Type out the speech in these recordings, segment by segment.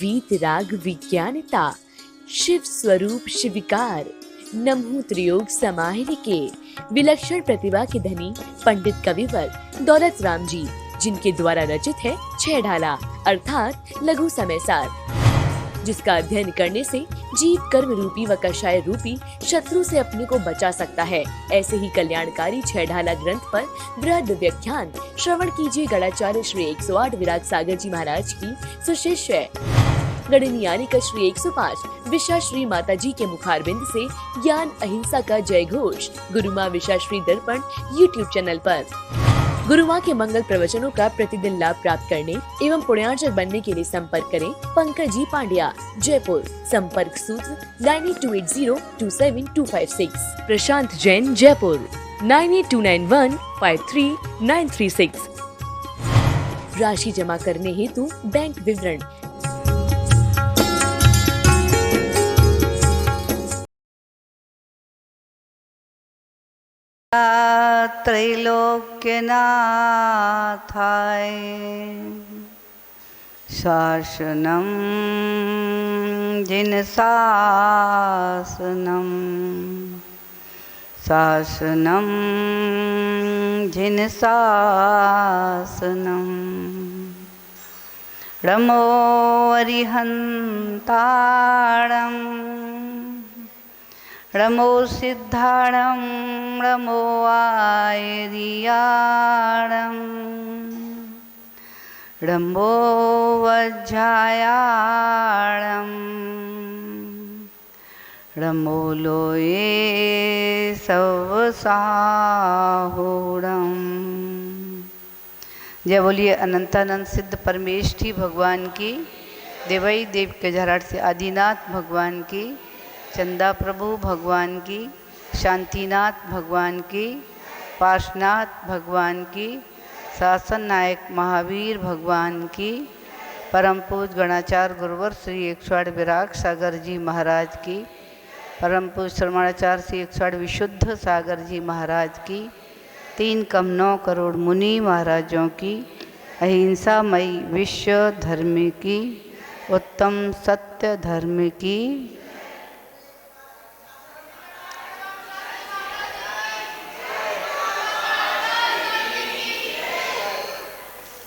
वीतराग विज्ञानता, शिव स्वरूप शिविकार, नमो त्रियोग समाहिर के विलक्षण प्रतिभा के धनी पंडित कविवर दौलत राम जी, जिनके द्वारा रचित है छह ढाला अर्थात लघु समय सार, जिसका अध्ययन करने से जीव कर्म रूपी व कषाय रूपी शत्रु से अपने को बचा सकता है। ऐसे ही कल्याणकारी छह ढाला ग्रंथ पर बृहद व्याख्यान श्रवण कीजिए गणाचार्य श्री 108 विराग सागर जी महाराज की सुशिष्य गणनियानिक श्री 105 विशा श्री माता जी के मुखारबिंद से ज्ञान अहिंसा का जय घोष गुरु माँ विशा श्री दर्पण यूट्यूब चैनल पर। गुरु माँ के मंगल प्रवचनों का प्रतिदिन लाभ प्राप्त करने एवं पुण्यार्जक बनने के लिए संपर्क करें पंकज जी पांड्या, जयपुर। संपर्क सूत्र 9828027256। प्रशांत जैन, जयपुर 9829153936। राशि जमा करने हेतु बैंक विवरण। त्रैलोक्यनाथाय शासनं जिन शासनं शासनं जिन शासनं रमो अरिहन्ताणं रमो सिद्धाणं रमो आयर्याणं रमो वज्रायाणं रमो लोये सवसाहुणं। जय बोलिए अनंतानंद सिद्ध परमेष्ठी भगवान की, देवई देव के झराट से आदिनाथ भगवान की, चंदा प्रभु भगवान की, शांतिनाथ भगवान की, पार्शनाथ भगवान की, शासन नायक महावीर भगवान की, परम पूज गणाचार्य गुरुवर श्री 108 विराग सागर जी महाराज की, परम पूज श्रवणाचार्य श्री 108 विशुद्ध सागर जी महाराज की, 3 कम 9 करोड़ मुनि महाराजों की, अहिंसामयी विश्व धर्म की, उत्तम सत्य धर्म की,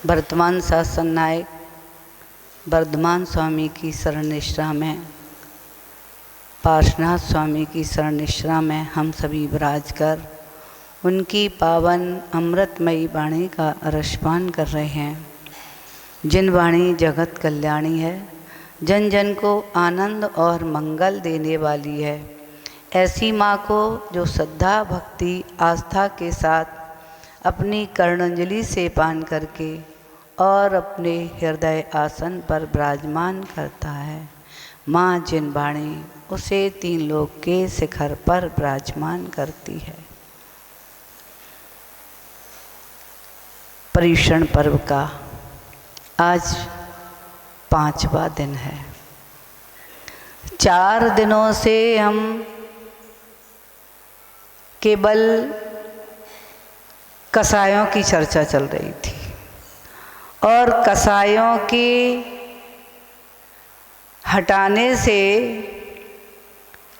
वर्तमान शासन नायक वर्धमान स्वामी की शरण निष्ठा में, पार्शनाथ स्वामी की शरण निष्ठा में हम सभी विराज कर उनकी पावन अमृतमयी वाणी का रसपान कर रहे हैं। जिन वाणी जगत कल्याणी है, जन जन को आनंद और मंगल देने वाली है, ऐसी माँ को जो श्रद्धा भक्ति आस्था के साथ अपनी कर्णांजलि से पान करके और अपने हृदय आसन पर विराजमान करता है। माँ जिन वाणी उसे 3 लोक के शिखर पर विराजमान करती है। पर्युषण पर्व का आज 5वां दिन है। 4 दिनों से हम केवल कसायों की चर्चा चल रही थी और कसायों के हटाने से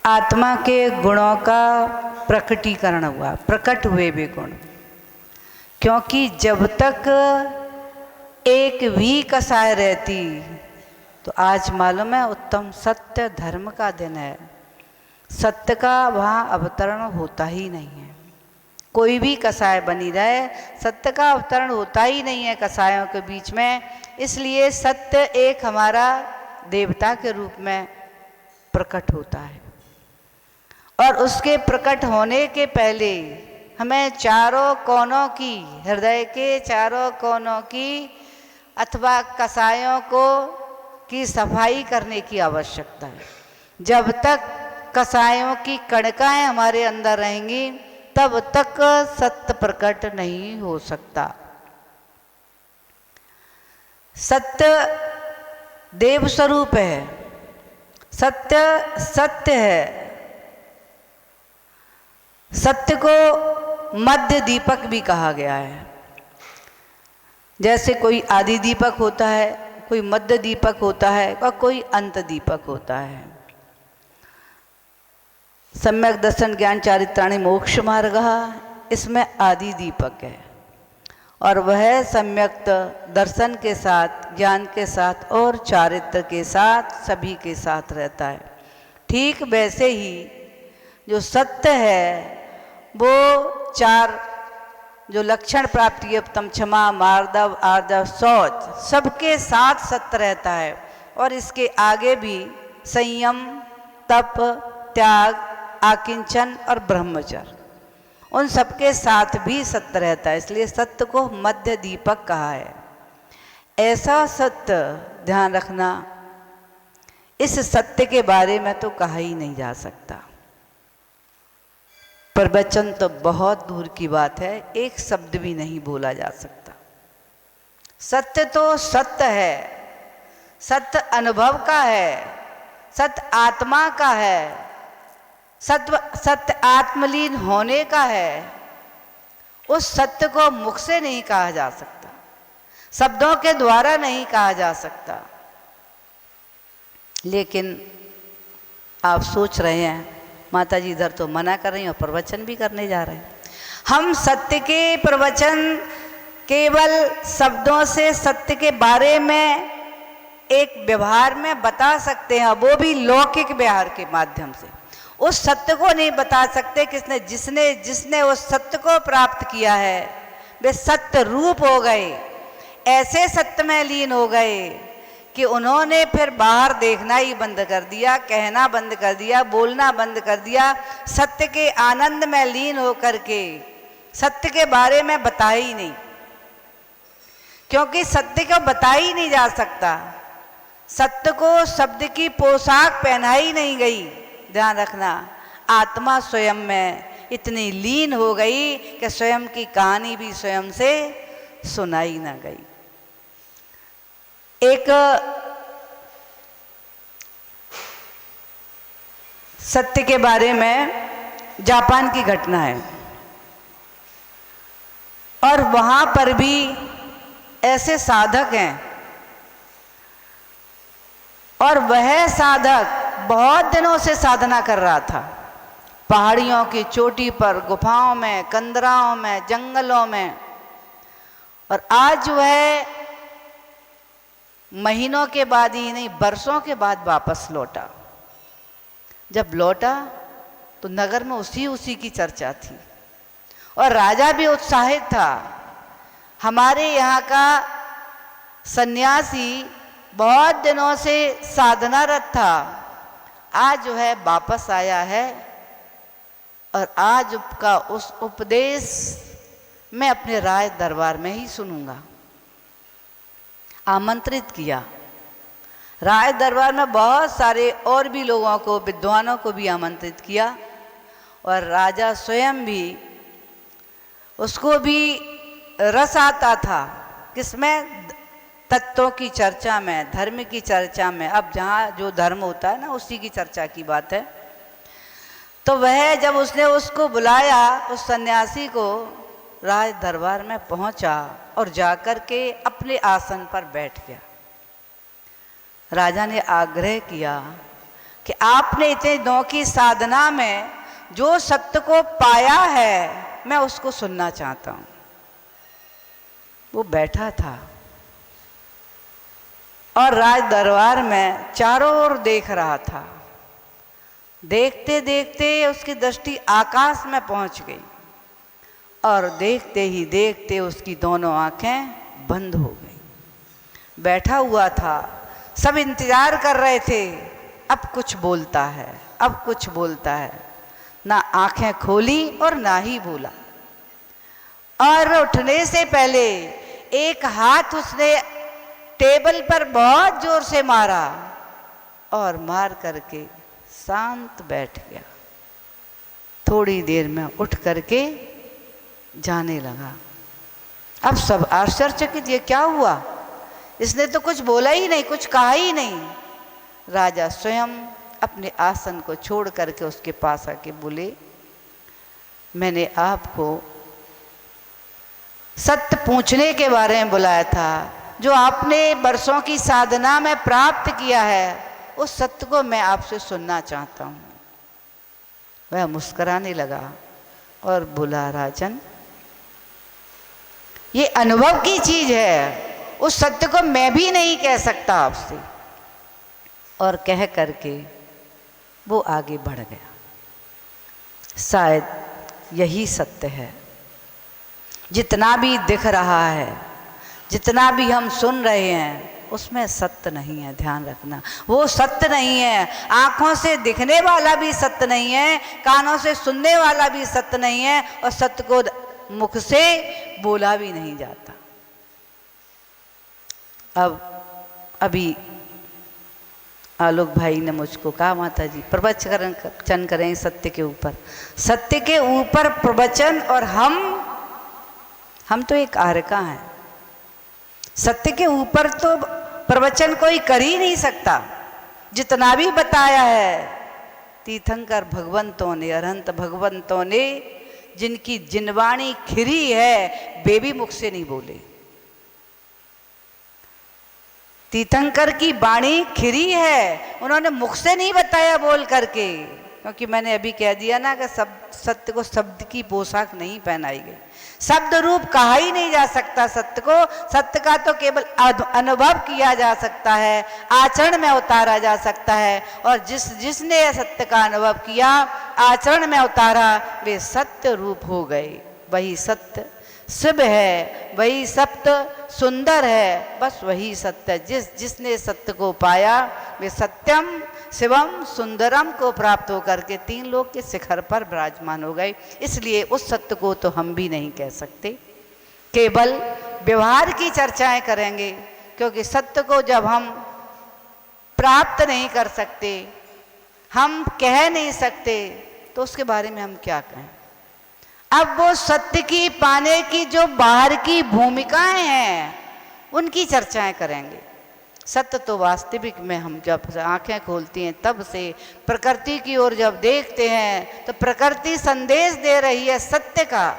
आत्मा के गुणों का प्रकटीकरण हुआ, प्रकट हुए वे गुण। क्योंकि जब तक एक भी कसाय रहती, तो आज मालूम है उत्तम सत्य धर्म का दिन है, सत्य का वहाँ अवतरण होता ही नहीं है। कोई भी कसाय बनी रहे, सत्य का अवतरण होता ही नहीं है कसायों के बीच में। इसलिए सत्य एक हमारा देवता के रूप में प्रकट होता है और उसके प्रकट होने के पहले हमें चारों कोनों की, हृदय के चारों कोनों की अथवा कसायों को की सफाई करने की आवश्यकता है। जब तक कसायों की कणकाएं हमारे अंदर रहेंगी तब तक सत्य प्रकट नहीं हो सकता। सत्य देव स्वरूप है, सत्य सत्य है। सत्य को मध्य दीपक भी कहा गया है। जैसे कोई आदि दीपक होता है कोई मध्य दीपक होता है और कोई अंत दीपक होता है। सम्यक दर्शन ज्ञान चारित्राणि मोक्ष मार्ग, इसमें आदि दीपक है और वह सम्यक दर्शन के साथ, ज्ञान के साथ और चारित्र के साथ, सभी के साथ रहता है। ठीक वैसे ही जो सत्य है वो चार जो लक्षण प्राप्ति है, उत्तम, क्षमा, मार्दव, आर्दव, शौच, सबके साथ सत्य रहता है। और इसके आगे भी संयम, तप, त्याग, आकिंचन और ब्रह्मचर्य, उन सबके साथ भी सत्य रहता है। इसलिए सत्य को मध्य दीपक कहा है। ऐसा सत्य, ध्यान रखना, इस सत्य के बारे में तो कहा ही नहीं जा सकता। प्रवचन तो बहुत दूर की बात है, एक शब्द भी नहीं बोला जा सकता। सत्य तो सत्य है, सत्य अनुभव का है, सत्य आत्मा का है, सत्य आत्मलीन होने का है। उस सत्य को मुख से नहीं कहा जा सकता, शब्दों के द्वारा नहीं कहा जा सकता। लेकिन आप सोच रहे हैं माता जी इधर तो मना कर रही हैं और प्रवचन भी करने जा रहे हैं। हम सत्य के प्रवचन केवल शब्दों से सत्य के बारे में एक व्यवहार में बता सकते हैं, वो भी लौकिक व्यवहार के माध्यम से। उस सत्य को नहीं बता सकते। जिसने उस सत्य को प्राप्त किया है वे सत्य रूप हो गए, ऐसे सत्य में लीन हो गए कि उन्होंने फिर बाहर देखना ही बंद कर दिया, कहना बंद कर दिया, बोलना बंद कर दिया। सत्य के आनंद में लीन होकर के सत्य के बारे में बता ही नहीं, क्योंकि सत्य को बता ही नहीं जा सकता। सत्य को शब्द की पोशाक पहनाई नहीं गई। ध्यान रखना, आत्मा स्वयं में इतनी लीन हो गई कि स्वयं की कहानी भी स्वयं से सुनाई ना गई। एक सत्य के बारे में जापान की घटना है और वहां पर भी ऐसे साधक हैं और वह साधक बहुत दिनों से साधना कर रहा था, पहाड़ियों की चोटी पर, गुफाओं में, कंदराओं में, जंगलों में। और आज वह महीनों के बाद ही नहीं, बरसों के बाद वापस लौटा। जब लौटा तो नगर में उसी की चर्चा थी और राजा भी उत्साहित था। हमारे यहाँ का सन्यासी बहुत दिनों से साधनारत था, आज जो है वापस आया है और आज का उस उपदेश मैं अपने राज दरबार में ही सुनूंगा। आमंत्रित किया। राज दरबार में बहुत सारे और भी लोगों को, विद्वानों को भी आमंत्रित किया और राजा स्वयं भी, उसको भी रस आता था किसमें, तत्वों की चर्चा में, धर्म की चर्चा में। अब जहाँ जो धर्म होता है ना, उसी की चर्चा की बात है। तो वह जब उसने उसको बुलाया, उस सन्यासी को, राज दरबार में पहुंचा और जाकर के अपने आसन पर बैठ गया। राजा ने आग्रह किया कि आपने इतने दिनों की साधना में जो सत्य को पाया है मैं उसको सुनना चाहता हूं। वो बैठा था और राज दरबार में चारों ओर देख रहा था। देखते देखते उसकी दृष्टि आकाश में पहुंच गई और देखते ही देखते उसकी दोनों आंखें बंद हो गई। बैठा हुआ था, सब इंतजार कर रहे थे, अब कुछ बोलता है, अब कुछ बोलता है। ना आंखें खोली और ना ही बोला। और उठने से पहले एक हाथ उसने टेबल पर बहुत जोर से मारा और मार करके शांत बैठ गया। थोड़ी देर में उठ करके जाने लगा। अब सब आश्चर्यचकित, ये क्या हुआ, इसने तो कुछ बोला ही नहीं, कुछ कहा ही नहीं। राजा स्वयं अपने आसन को छोड़ करके उसके पास आके बोले, मैंने आपको सत्य पूछने के बारे में बुलाया था, जो आपने वर्षों की साधना में प्राप्त किया है, उस सत्य को मैं आपसे सुनना चाहता हूँ। वह मुस्कुराने लगा और बोला, राजन ये अनुभव की चीज है, उस सत्य को मैं भी नहीं कह सकता आपसे। और कह करके वो आगे बढ़ गया। शायद यही सत्य है। जितना भी दिख रहा है, जितना भी हम सुन रहे हैं, उसमें सत्य नहीं है, ध्यान रखना। वो सत्य नहीं है। आंखों से दिखने वाला भी सत्य नहीं है, कानों से सुनने वाला भी सत्य नहीं है, और सत्य को मुख से बोला भी नहीं जाता। अभी आलोक भाई ने मुझको कहा, माता जी प्रवचन करें सत्य के ऊपर, सत्य के ऊपर प्रवचन। और हम तो एक आर्यका हैं, सत्य के ऊपर तो प्रवचन कोई कर ही नहीं सकता। जितना भी बताया है तीर्थंकर भगवंतों ने, अरहंत भगवंतों ने, जिनकी जिनवाणी खिरी है, वे भी मुख से नहीं बोले। तीर्थंकर की वाणी खिरी है, उन्होंने मुख से नहीं बताया बोल करके। क्योंकि मैंने अभी कह दिया ना कि सत्य को शब्द की पोशाक नहीं पहनाई गई, शब्द रूप कहा ही नहीं जा सकता सत्य को। सत्य का तो केवल अनुभव किया जा सकता है, आचरण में उतारा जा सकता है। और जिसने सत्य का अनुभव किया, आचरण में उतारा, वे सत्य रूप हो गए। वही सत्य शिव है, वही सत्य सुंदर है, बस वही सत्य। जिसने सत्य को पाया, वे सत्यम शिवम सुंदरम को प्राप्त होकर के 3 लोक के शिखर पर विराजमान हो गए। इसलिए उस सत्य को तो हम भी नहीं कह सकते, केवल व्यवहार की चर्चाएं करेंगे। क्योंकि सत्य को जब हम प्राप्त नहीं कर सकते, हम कह नहीं सकते, तो उसके बारे में हम क्या कहें। अब वो सत्य की पाने की जो बाहर की भूमिकाएं हैं, उनकी चर्चाएं करेंगे। सत्य तो वास्तविक में हम जब आंखें खोलती हैं, तब से प्रकृति की ओर जब देखते हैं, तो प्रकृति संदेश दे रही है सत्य का।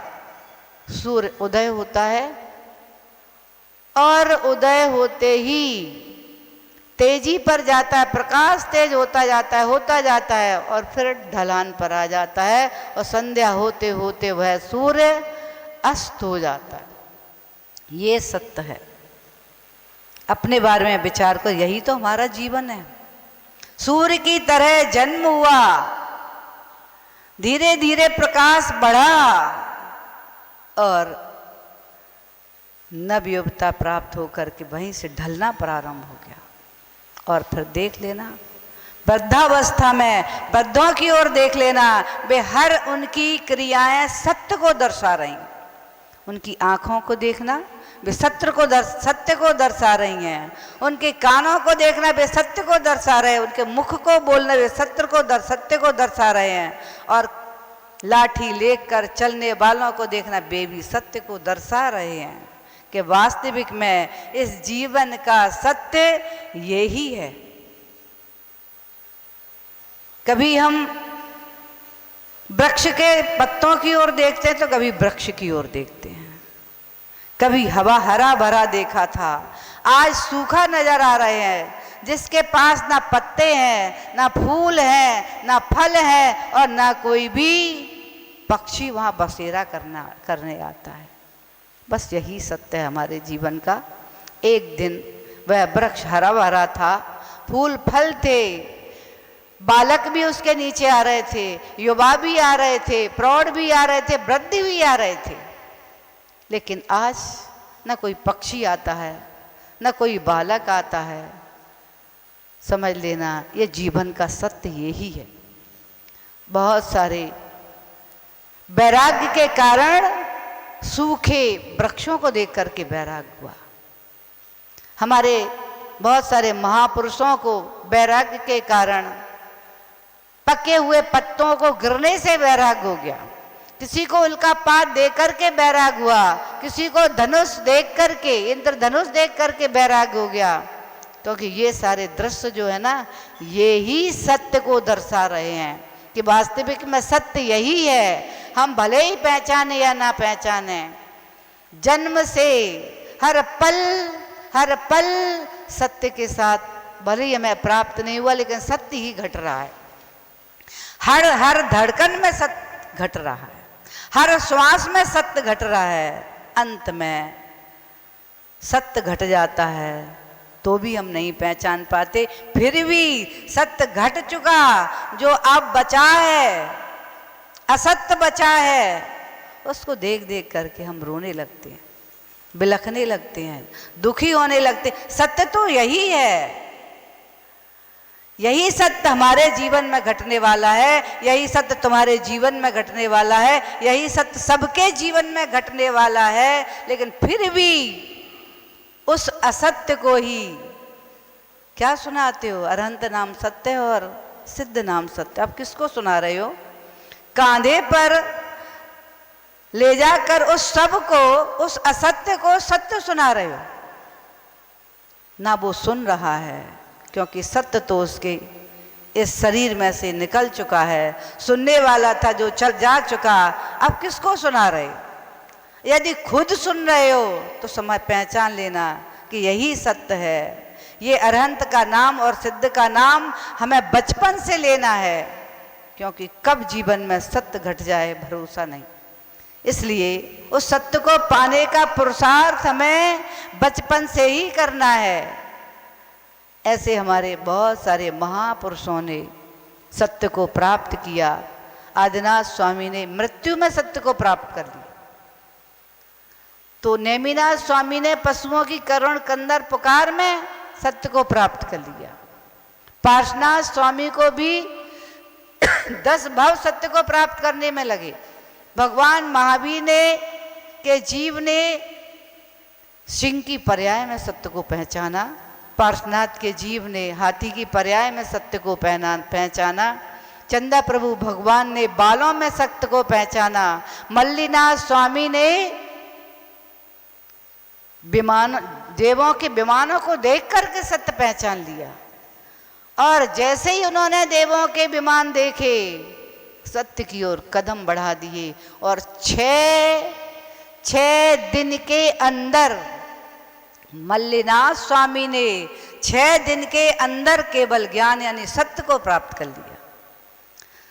सूर्य उदय होता है और उदय होते ही तेजी पर जाता है, प्रकाश तेज होता जाता है और फिर ढलान पर आ जाता है, और संध्या होते होते वह सूर्य अस्त हो जाता है। ये सत्य है। अपने बारे में विचार कर, यही तो हमारा जीवन है। सूर्य की तरह जन्म हुआ, धीरे धीरे प्रकाश बढ़ा और नवयुवता प्राप्त होकर के वहीं से ढलना प्रारंभ हो गया। और फिर देख लेना, वृद्धावस्था में वृद्धों की ओर देख लेना, वे हर उनकी क्रियाएं सत्य को दर्शा रही। उनकी आंखों को देखना, वे सत्य को दर्शा रही हैं। उनके कानों को देखना, वे सत्य को दर्शा रहे हैं। उनके मुख को बोलना, वे सत्य को दर्शा रहे हैं। और लाठी लेकर चलने वालों को देखना, वे भी सत्य को दर्शा रहे हैं कि वास्तविक में इस जीवन का सत्य यही है। कभी हम वृक्ष के पत्तों की ओर देखते हैं, तो कभी वृक्ष की ओर देखते हैं। कभी हवा हरा भरा देखा था, आज सूखा नजर आ रहे हैं। जिसके पास ना पत्ते हैं, ना फूल हैं, ना फल है, और ना कोई भी पक्षी वहां बसेरा करने आता है। बस यही सत्य है हमारे जीवन का। एक दिन वह वृक्ष हरा भरा था, फूल फल थे, बालक भी उसके नीचे आ रहे थे, युवा भी आ रहे थे, प्रौढ़ भी आ रहे थे, वृद्ध भी आ रहे थे। लेकिन आज न कोई पक्षी आता है, न कोई बालक आता है। समझ लेना, ये जीवन का सत्य यही है। बहुत सारे वैराग्य के कारण सूखे वृक्षों को देख करके वैराग्य हुआ। हमारे बहुत सारे महापुरुषों को वैराग्य के कारण पके हुए पत्तों को गिरने से वैराग्य हो गया। किसी को उल्का पात देख करके वैराग्य हुआ, किसी को धनुष देख करके, इंद्रधनुष देख करके वैराग्य हो गया। क्योंकि ये सारे दृश्य जो है ना, ये ही सत्य को दर्शा रहे हैं कि वास्तविक में सत्य यही है। हम भले ही पहचाने या ना पहचाने, जन्म से हर पल हर पल सत्य के साथ, भले ही हमें प्राप्त नहीं हुआ लेकिन सत्य ही घट रहा है। हर हर धड़कन में सत्य घट रहा है, हर श्वास में सत्य घट रहा है। अंत में सत्य घट जाता है तो भी हम नहीं पहचान पाते, फिर भी सत्य घट चुका, जो अब बचा है, असत्य बचा है, उसको देख देख करके हम रोने लगते हैं, बिलखने लगते हैं, दुखी होने लगते हैं। सत्य तो यही है, यही सत्य हमारे जीवन में घटने वाला है, यही सत्य तुम्हारे जीवन में घटने वाला है, यही सत्य सबके जीवन में घटने वाला है। लेकिन फिर भी उस असत्य को ही क्या सुनाते हो? अरहंत नाम सत्य और सिद्ध नाम सत्य। आप किसको सुना रहे हो? कांधे पर ले जाकर उस सब को, उस असत्य को सत्य सुना रहे हो ना। वो सुन रहा है क्योंकि सत्य तो उसके इस शरीर में से निकल चुका है। सुनने वाला था जो चल जा चुका, अब किसको सुना रहे? यदि खुद सुन रहे हो तो समय पहचान लेना कि यही सत्य है। ये अरहंत का नाम और सिद्ध का नाम हमें बचपन से लेना है, क्योंकि कब जीवन में सत्य घट जाए भरोसा नहीं। इसलिए उस सत्य को पाने का पुरुषार्थ हमें बचपन से ही करना है। ऐसे हमारे बहुत सारे महापुरुषों ने सत्य को प्राप्त किया। आदिनाथ स्वामी ने मृत्यु में सत्य को प्राप्त कर लिया, तो नेमिनाथ स्वामी ने पशुओं की करुण कंदर पुकार में सत्य को प्राप्त कर लिया। पार्श्वनाथ स्वामी को भी 10 भव सत्य को प्राप्त करने में लगे। भगवान महावीर ने के जीव ने सिंह की पर्याय में सत्य को पहचाना, पार्श्वनाथ के जीव ने हाथी की पर्याय में सत्य को पहचाना, चंदा प्रभु भगवान ने बालों में सत्य को पहचाना, मल्लीनाथ स्वामी ने विमान, देवों के विमानों को देख करके सत्य पहचान लिया। और जैसे ही उन्होंने देवों के विमान देखे, सत्य की ओर कदम बढ़ा दिए और 6 दिन के अंदर मल्लीनाथ स्वामी ने 6 दिन के अंदर केवल ज्ञान यानी सत्य को प्राप्त कर लिया।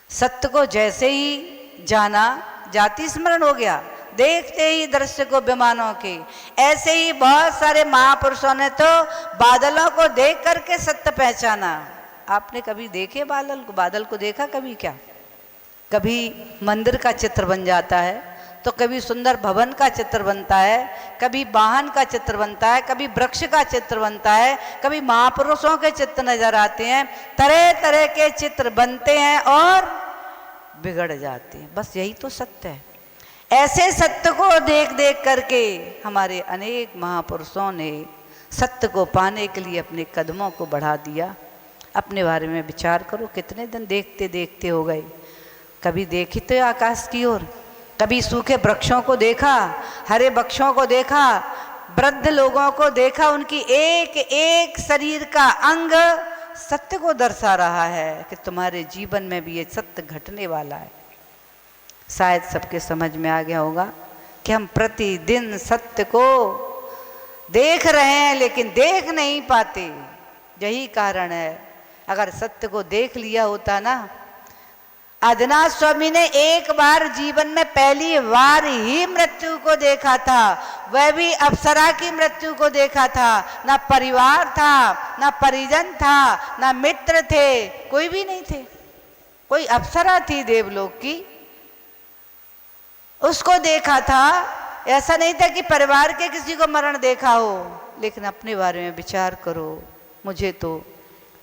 सत्य को जैसे ही जाना, जाति स्मरण हो गया, देखते ही दृश्य को विमानों के। ऐसे ही बहुत सारे महापुरुषों ने तो बादलों को देख करके सत्य पहचाना। आपने कभी देखे बादल को देखा कभी? क्या कभी मंदिर का चित्र बन जाता है, तो कभी सुंदर भवन का चित्र बनता है, कभी वाहन का चित्र बनता है, कभी वृक्ष का चित्र बनता है, कभी महापुरुषों के चित्र नजर आते हैं। तरह तरह के चित्र बनते हैं और बिगड़ जाते हैं। बस यही तो सत्य है। ऐसे सत्य को देख देख करके हमारे अनेक महापुरुषों ने सत्य को पाने के लिए अपने कदमों को बढ़ा दिया। अपने बारे में विचार करो, कितने दिन देखते देखते हो गए। कभी देखी तो आकाश की ओर, कभी सूखे वृक्षों को देखा, हरे वृक्षों को देखा, वृद्ध लोगों को देखा, उनकी एक एक शरीर का अंग सत्य को दर्शा रहा है कि तुम्हारे जीवन में भी ये सत्य घटने वाला है। शायद सबके समझ में आ गया होगा कि हम प्रतिदिन सत्य को देख रहे हैं लेकिन देख नहीं पाते। यही कारण है, अगर सत्य को देख लिया होता ना। आदिनाथ स्वामी ने एक बार जीवन में पहली बार ही मृत्यु को देखा था, वह भी अप्सरा की मृत्यु को देखा था। ना परिवार था, ना परिजन था, ना मित्र थे, कोई भी नहीं थे। कोई अप्सरा थी देवलोक की, उसको देखा था। ऐसा नहीं था कि परिवार के किसी को मरण देखा हो। लेकिन अपने बारे में विचार करो, मुझे तो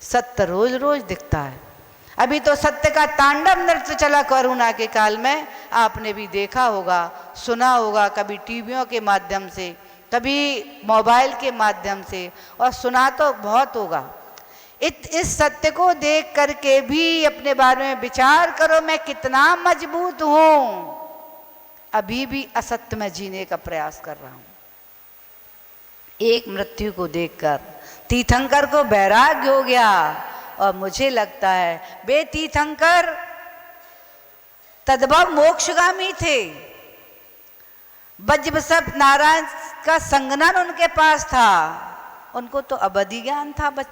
सत्य रोज रोज दिखता है। अभी तो सत्य का तांडव नृत्य चला कोरोना के काल में, आपने भी देखा होगा, सुना होगा, कभी टीवियों के माध्यम से, कभी मोबाइल के माध्यम से, और सुना तो बहुत होगा। इस सत्य को देख करके भी अपने बारे में विचार करो, मैं कितना मजबूत हूं। अभी भी असत्य में जीने का प्रयास कर रहा हूं। एक मृत्यु को देखकर तीर्थंकर को वैराग्य हो गया, और मुझे लगता है वे तीर्थंकर तद्भव मोक्षगामी थे। वज्रवसप नारायण का संगनन उनके पास था, उनको तो अवधि ज्ञान था बस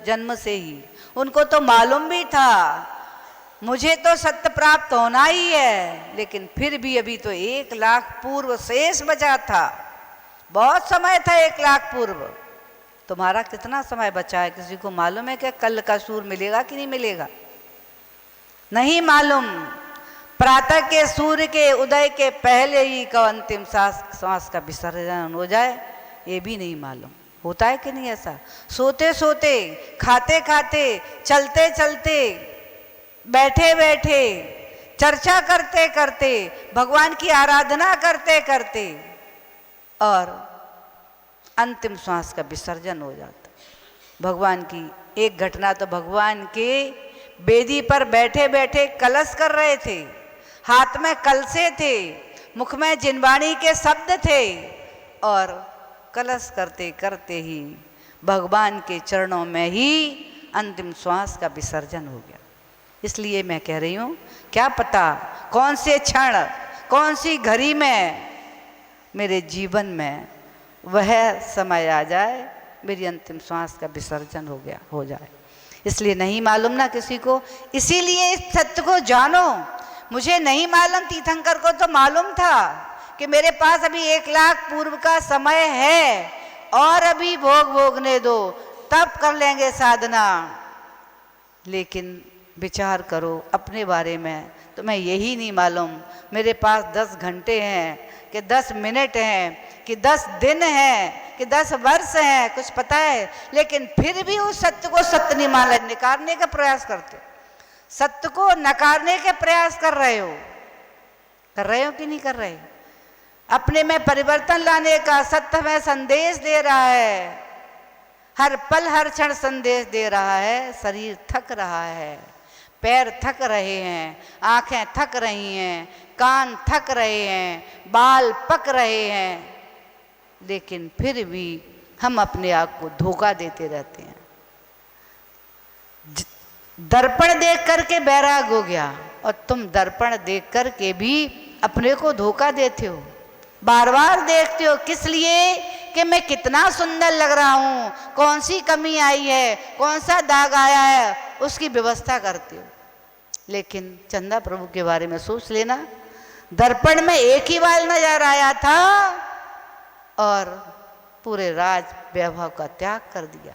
जन्म से ही, उनको तो मालूम भी था मुझे तो सत्य प्राप्त होना ही है, लेकिन फिर भी अभी तो 1 लाख पूर्व शेष बचा था, बहुत समय था 1 लाख पूर्व। तुम्हारा कितना समय बचा है किसी को मालूम है क्या? कल का सूर्य मिलेगा कि नहीं मिलेगा? नहीं मालूम। प्रातः के सूर्य के उदय के पहले ही का अंतिम श्वास का विसर्जन हो जाए, ये भी नहीं मालूम। होता है कि नहीं ऐसा? सोते सोते, खाते खाते, चलते चलते, बैठे बैठे, चर्चा करते करते, भगवान की आराधना करते करते, और अंतिम श्वास का विसर्जन हो जाता। भगवान की एक घटना तो भगवान के वेदी पर बैठे बैठे कलश कर रहे थे, हाथ में कलशे थे, मुख में जिनवाणी के शब्द थे, और कलश करते करते ही भगवान के चरणों में ही अंतिम श्वास का विसर्जन हो गया। इसलिए मैं कह रही हूँ, क्या पता कौन से क्षण, कौन सी घड़ी में मेरे जीवन में वह समय आ जाए, मेरी अंतिम श्वास का विसर्जन हो जाए। इसलिए नहीं मालूम ना किसी को, इसीलिए इस सत्य को जानो। मुझे नहीं मालूम, तीर्थंकर को तो मालूम था कि मेरे पास अभी 1 लाख पूर्व का समय है, और अभी भोगने दो, तब कर लेंगे साधना। लेकिन विचार करो अपने बारे में, तुम्हें यही नहीं मालूम मेरे पास 10 घंटे हैं कि 10 मिनट हैं कि 10 दिन हैं कि 10 वर्ष हैं, कुछ पता है? लेकिन फिर भी उस सत्य को सत्य नहीं मान, नकारने का प्रयास करते हो, सत्य को नकारने के प्रयास कर रहे हो कि नहीं कर रहे? अपने में परिवर्तन लाने का सत्य में संदेश दे रहा है, हर पल हर क्षण संदेश दे रहा है। शरीर थक रहा है, पैर थक रहे हैं, आंखें थक रही हैं, कान थक रहे हैं, बाल पक रहे हैं, लेकिन फिर भी हम अपने आप को धोखा देते रहते हैं। दर्पण देख करके बैराग हो गया, और तुम दर्पण देख करके भी अपने को धोखा देते हो। बार बार देखते हो, किस लिए? कि मैं कितना सुंदर लग रहा हूँ, कौन सी कमी आई है, कौन सा दाग आया है, उसकी व्यवस्था करते हो। लेकिन चंदा प्रभु के बारे में सोच लेना, दर्पण में एक ही बार नजर आया था और पूरे राज वैभव का त्याग कर दिया।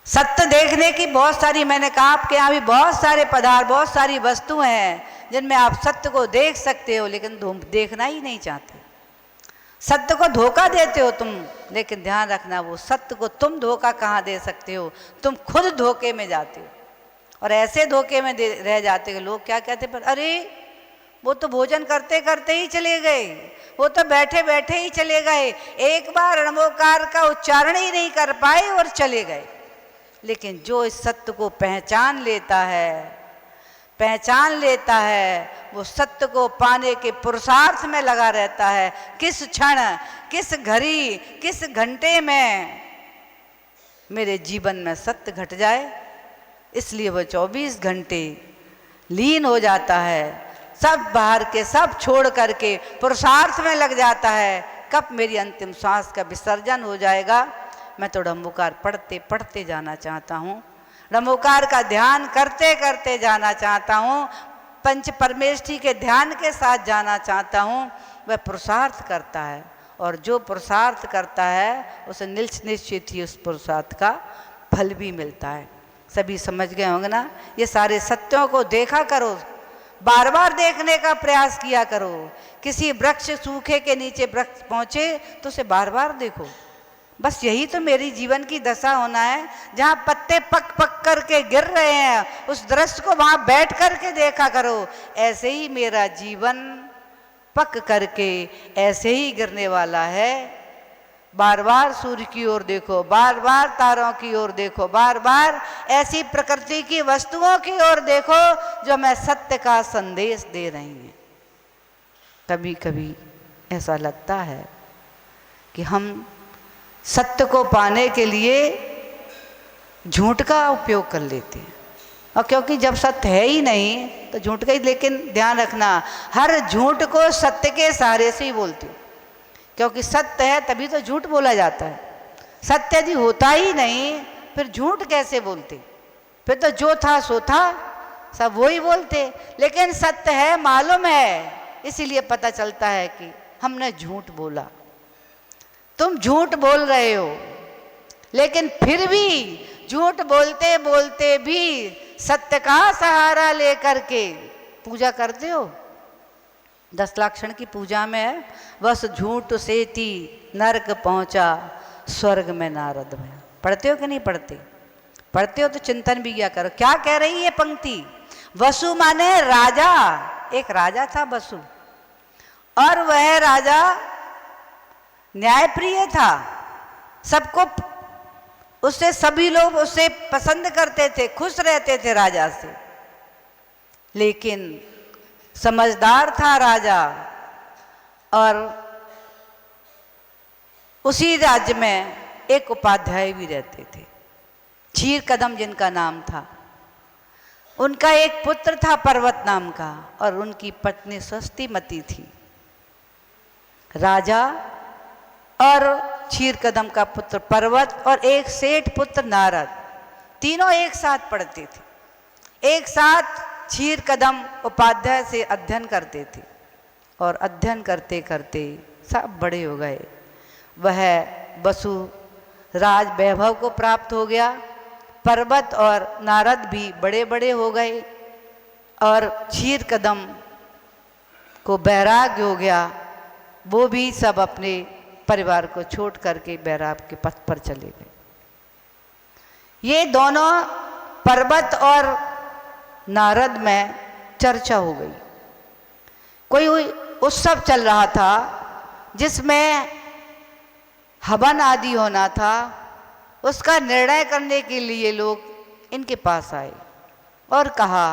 सत्य देखने की बहुत सारी, मैंने कहा आपके यहाँ भी बहुत सारे पदार्थ, बहुत सारी वस्तुएं हैं जिनमें आप सत्य को देख सकते हो, लेकिन देखना ही नहीं चाहते। सत्य को धोखा देते हो तुम, लेकिन ध्यान रखना वो सत्य को तुम धोखा कहाँ दे सकते हो, तुम खुद धोखे में जाते हो। और ऐसे धोखे में रह जाते हो, लोग क्या कहते पर, अरे वो तो भोजन करते करते ही चले गए, वो तो बैठे बैठे ही चले गए, एक बार नमोकार का उच्चारण ही नहीं कर पाए और चले गए। लेकिन जो इस सत्य को पहचान लेता है, वो सत्य को पाने के पुरुषार्थ में लगा रहता है। किस क्षण, किस घड़ी, किस घंटे में मेरे जीवन में सत्य घट जाए, इसलिए वह 24 घंटे लीन हो जाता है, सब बाहर के सब छोड़ करके पुरुषार्थ में लग जाता है। कब मेरी अंतिम श्वास का विसर्जन हो जाएगा, मैं तो डम्बुकार पढ़ते पढ़ते जाना चाहता हूँ, नमोकार का ध्यान करते करते जाना चाहता हूँ, पंच परमेष्ठी के ध्यान के साथ जाना चाहता हूँ। वह पुरुषार्थ करता है, और जो पुरुषार्थ करता है उसे निश्चित ही उस पुरुषार्थ का फल भी मिलता है। सभी समझ गए होंगे ना? ये सारे सत्यों को देखा करो, बार बार देखने का प्रयास किया करो। किसी वृक्ष सूखे के नीचे वृक्ष पहुँचे तो उसे बार बार देखो। बस यही तो मेरी जीवन की दशा होना है, जहाँ पत्ते पक पक करके गिर रहे हैं उस दृश्य को वहाँ बैठ करके देखा करो। ऐसे ही मेरा जीवन पक करके ऐसे ही गिरने वाला है। बार बार सूर्य की ओर देखो, बार बार तारों की ओर देखो, बार बार ऐसी प्रकृति की वस्तुओं की ओर देखो जो मैं सत्य का संदेश दे रही हैं। कभी कभी ऐसा लगता है कि हम सत्य को पाने के लिए झूठ का उपयोग कर लेते हैं, और क्योंकि जब सत्य है ही नहीं तो झूठ का ही। लेकिन ध्यान रखना, हर झूठ को सत्य के सहारे से ही बोलती हूँ, क्योंकि सत्य है तभी तो झूठ बोला जाता है। सत्य यदि होता ही नहीं फिर झूठ कैसे बोलते? फिर तो जो था सो था, सब वही बोलते। लेकिन सत्य है, मालूम है, इसीलिए पता चलता है कि हमने झूठ बोला। तुम झूठ बोल रहे हो, लेकिन फिर भी झूठ बोलते बोलते भी सत्य का सहारा लेकर के पूजा करते हो। 10 लाक्षण की पूजा में है, बस झूठ सेती नरक पहुंचा स्वर्ग में नारद में। पढ़ते हो कि नहीं पढ़ते? पढ़ते हो तो चिंतन भी किया करो। क्या कह रही है पंक्ति? वसु माने राजा, एक राजा था वसु, और वह राजा न्यायप्रिय था। सबको उससे, सभी लोग उसे पसंद करते थे, खुश रहते थे राजा से। लेकिन समझदार था राजा, और उसी राज्य में एक उपाध्याय भी रहते थे, क्षीर कदम जिनका नाम था। उनका एक पुत्र था पर्वत नाम का, और उनकी पत्नी स्वस्तिमती थी। राजा और क्षीर कदम का पुत्र पर्वत और एक सेठ पुत्र नारद, तीनों एक साथ पढ़ते थे। एक साथ क्षीर कदम उपाध्याय से अध्ययन करते थे, और अध्ययन करते करते सब बड़े हो गए। वह वसु राज वैभव को प्राप्त हो गया, पर्वत और नारद भी बड़े बड़े हो गए, और क्षीर कदम को वैराग्य हो गया। वो भी सब अपने परिवार को छोड़ करके वैराग्य के पथ पर चले गए। ये दोनों पर्वत और नारद में चर्चा हो गई। कोई उत्सव चल रहा था जिसमें हवन आदि होना था। उसका निर्णय करने के लिए लोग इनके पास आए और कहा,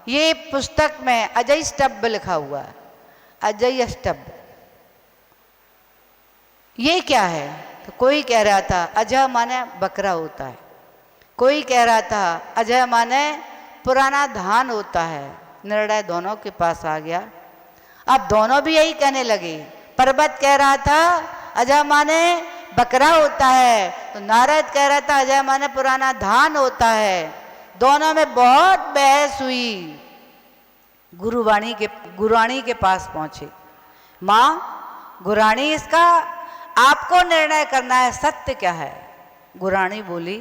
ये पुस्तक में अजय स्तंभ लिखा हुआ है, अजय स्तंभ, ये क्या है? तो कोई कह रहा था अजय माने बकरा होता है, कोई कह रहा था अजय माने पुराना धान होता है। निर्णय दोनों के पास आ गया। अब दोनों भी यही कहने लगे। पर्वत कह रहा था अजय माने बकरा होता है, तो नारद कह रहा था अजय माने पुराना धान होता है। दोनों में बहुत बहस हुई। गुरुवाणी के पास पहुंचे। माँ गुरुरानी, इसका आपको निर्णय करना है, सत्य क्या है? गुरुरानी बोली,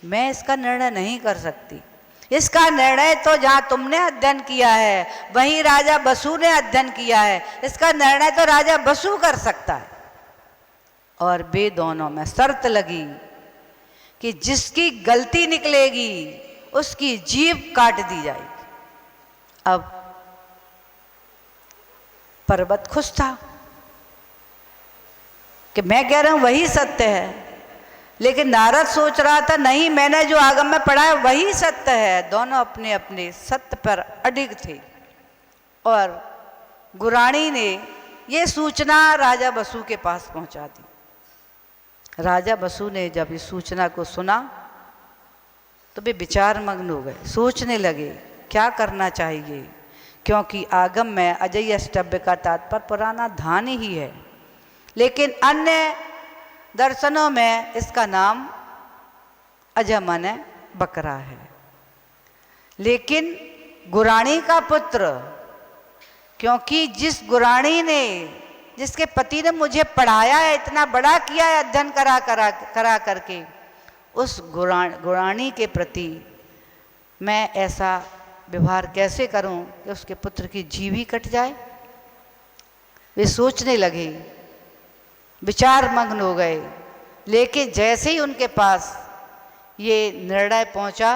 मैं इसका निर्णय नहीं कर सकती। इसका निर्णय तो जहाँ तुमने अध्ययन किया है वहीं राजा बसु ने अध्ययन किया है। इसका निर्णय तो राजा बसु कर सकता है। और वे दोनों में शर्त लगी कि जिसकी गलती निकलेगी उसकी जीभ काट दी जाएगी। अब पर्वत खुश था कि मैं कह रहा हूं वही सत्य है, लेकिन नारद सोच रहा था नहीं, मैंने जो आगम में पढ़ा है वही सत्य है। दोनों अपने अपने सत्य पर अडिग थे। और गुरुरानी ने ये सूचना राजा बसु के पास पहुंचा दी। राजा बसु ने जब इस सूचना को सुना तो वे विचार मग्न हो गए, सोचने लगे क्या करना चाहिए, क्योंकि आगम में अजय स्तंभ का तात्पर्य पुराना धान ही है, लेकिन अन्य दर्शनों में इसका नाम अजय माने बकरा है। लेकिन गुरुरानी का पुत्र, क्योंकि जिस गुरुरानी ने, जिसके पति ने मुझे पढ़ाया है, इतना बड़ा किया है अध्ययन करा करके, उस गुरुरानी के प्रति मैं ऐसा व्यवहार कैसे करूं कि उसके पुत्र की जीव ही कट जाए। वे सोचने लगे, विचार मग्न हो गए। लेकिन जैसे ही उनके पास ये निर्णय पहुंचा,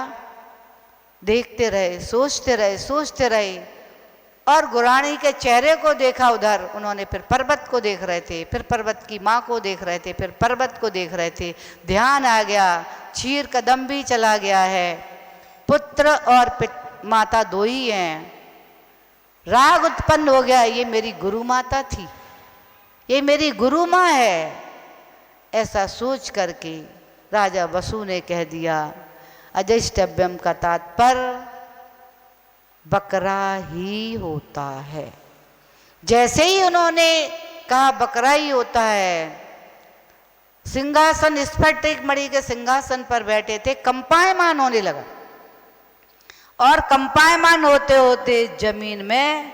देखते रहे, सोचते रहे, और गुरुरानी के चेहरे को देखा उधर। उन्होंने फिर पर्वत को देख रहे थे, फिर पर्वत की माँ को देख रहे थे, फिर पर्वत को देख रहे थे। ध्यान आ गया, क्षीर कदम भी चला गया है, पुत्र और माता दो ही हैं। राग उत्पन्न हो गया, ये मेरी गुरु माता थी, ये मेरी गुरु माँ है। ऐसा सोच करके राजा बसु ने कह दिया अजय स्तंभम का तात्पर्य बकरा ही होता है। जैसे ही उन्होंने कहा बकरा ही होता है, सिंहासन, स्फटिक मणि के सिंहासन पर बैठे थे, कंपायमान होने लगा और कंपायमान होते होते जमीन में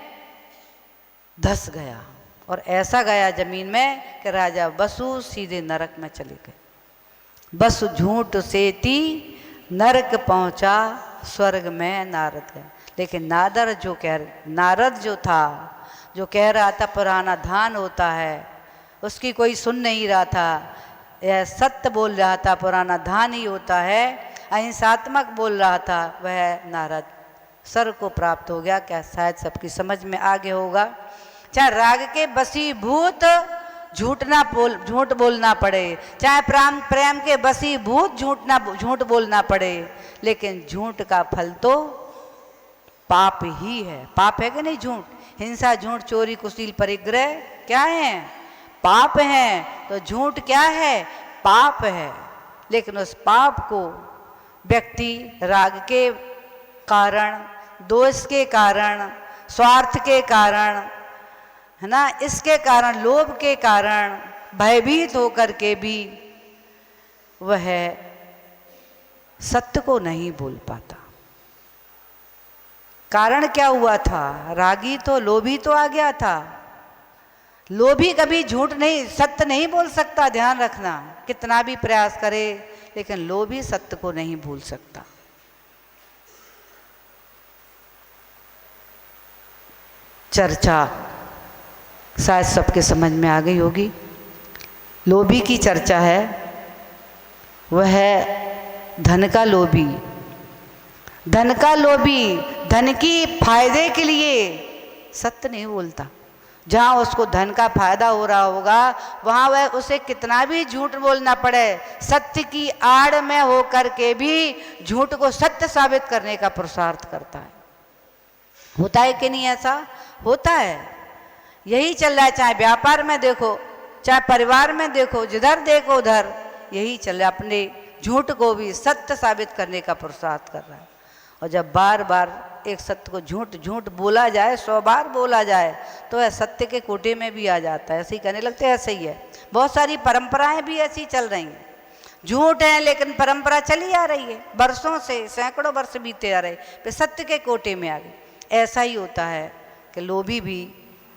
धस गया और ऐसा गया जमीन में कि राजा वसु सीधे नरक में चले गए। वसु झूठ सेती नरक पहुंचा, स्वर्ग में नारद गए। लेकिन नारद जो था, जो कह रहा था पुराना धान होता है, उसकी कोई सुन नहीं रहा था। यह सत्य बोल रहा था, पुराना धान ही होता है, अहिंसात्मक बोल रहा था, वह नारद स्वर्ग को प्राप्त हो गया। क्या शायद सबकी समझ में आगे होगा। चाहे राग के वशीभूत झूठ बोलना पड़े, चाहे प्रेम के वशीभूत झूठ बोलना पड़े, लेकिन झूठ का फल तो पाप ही है। पाप है कि नहीं झूठ? हिंसा, झूठ, चोरी, कुशील, परिग्रह क्या है? पाप है। तो झूठ क्या है? पाप है। लेकिन उस पाप को व्यक्ति राग के कारण, दोष के कारण, स्वार्थ के कारण, है ना, इसके कारण, लोभ के कारण भयभीत होकर के भी वह सत्य को नहीं बोल पाता। कारण क्या हुआ था? रागी तो लोभी तो आ गया था। लोभी कभी झूठ नहीं, सत्य नहीं बोल सकता, ध्यान रखना, कितना भी प्रयास करे, लेकिन लोभी सत्य को नहीं भूल सकता। चर्चा शायद सबके समझ में आ गई होगी। लोभी की चर्चा है, वह है धन का लोभी। धन का लोभी धन की फायदे के लिए सत्य नहीं बोलता। जहाँ उसको धन का फायदा हो रहा होगा, वहाँ वह उसे कितना भी झूठ बोलना पड़े, सत्य की आड़ में होकर के भी झूठ को सत्य साबित करने का पुरुषार्थ करता है। होता है कि नहीं? ऐसा होता है। यही चल रहा है, चाहे व्यापार में देखो, चाहे परिवार में देखो, जिधर देखो उधर यही चल रहा है। अपने झूठ को भी सत्य साबित करने का पुरुषार्थ कर रहा है। और जब बार बार एक सत्य को झूठ बोला जाए, 100 बार बोला जाए, तो वह सत्य के कोटे में भी आ जाता है। ऐसे ही कहने लगते हैं। ऐसे ही है, बहुत सारी परंपराएं भी ऐसी चल रही हैं। झूठ है लेकिन परंपरा चली आ रही है, वर्षों से, सैकड़ों वर्ष बीते आ रहे, फिर सत्य के कोटे में आ गए। ऐसा ही होता है कि लोभी भी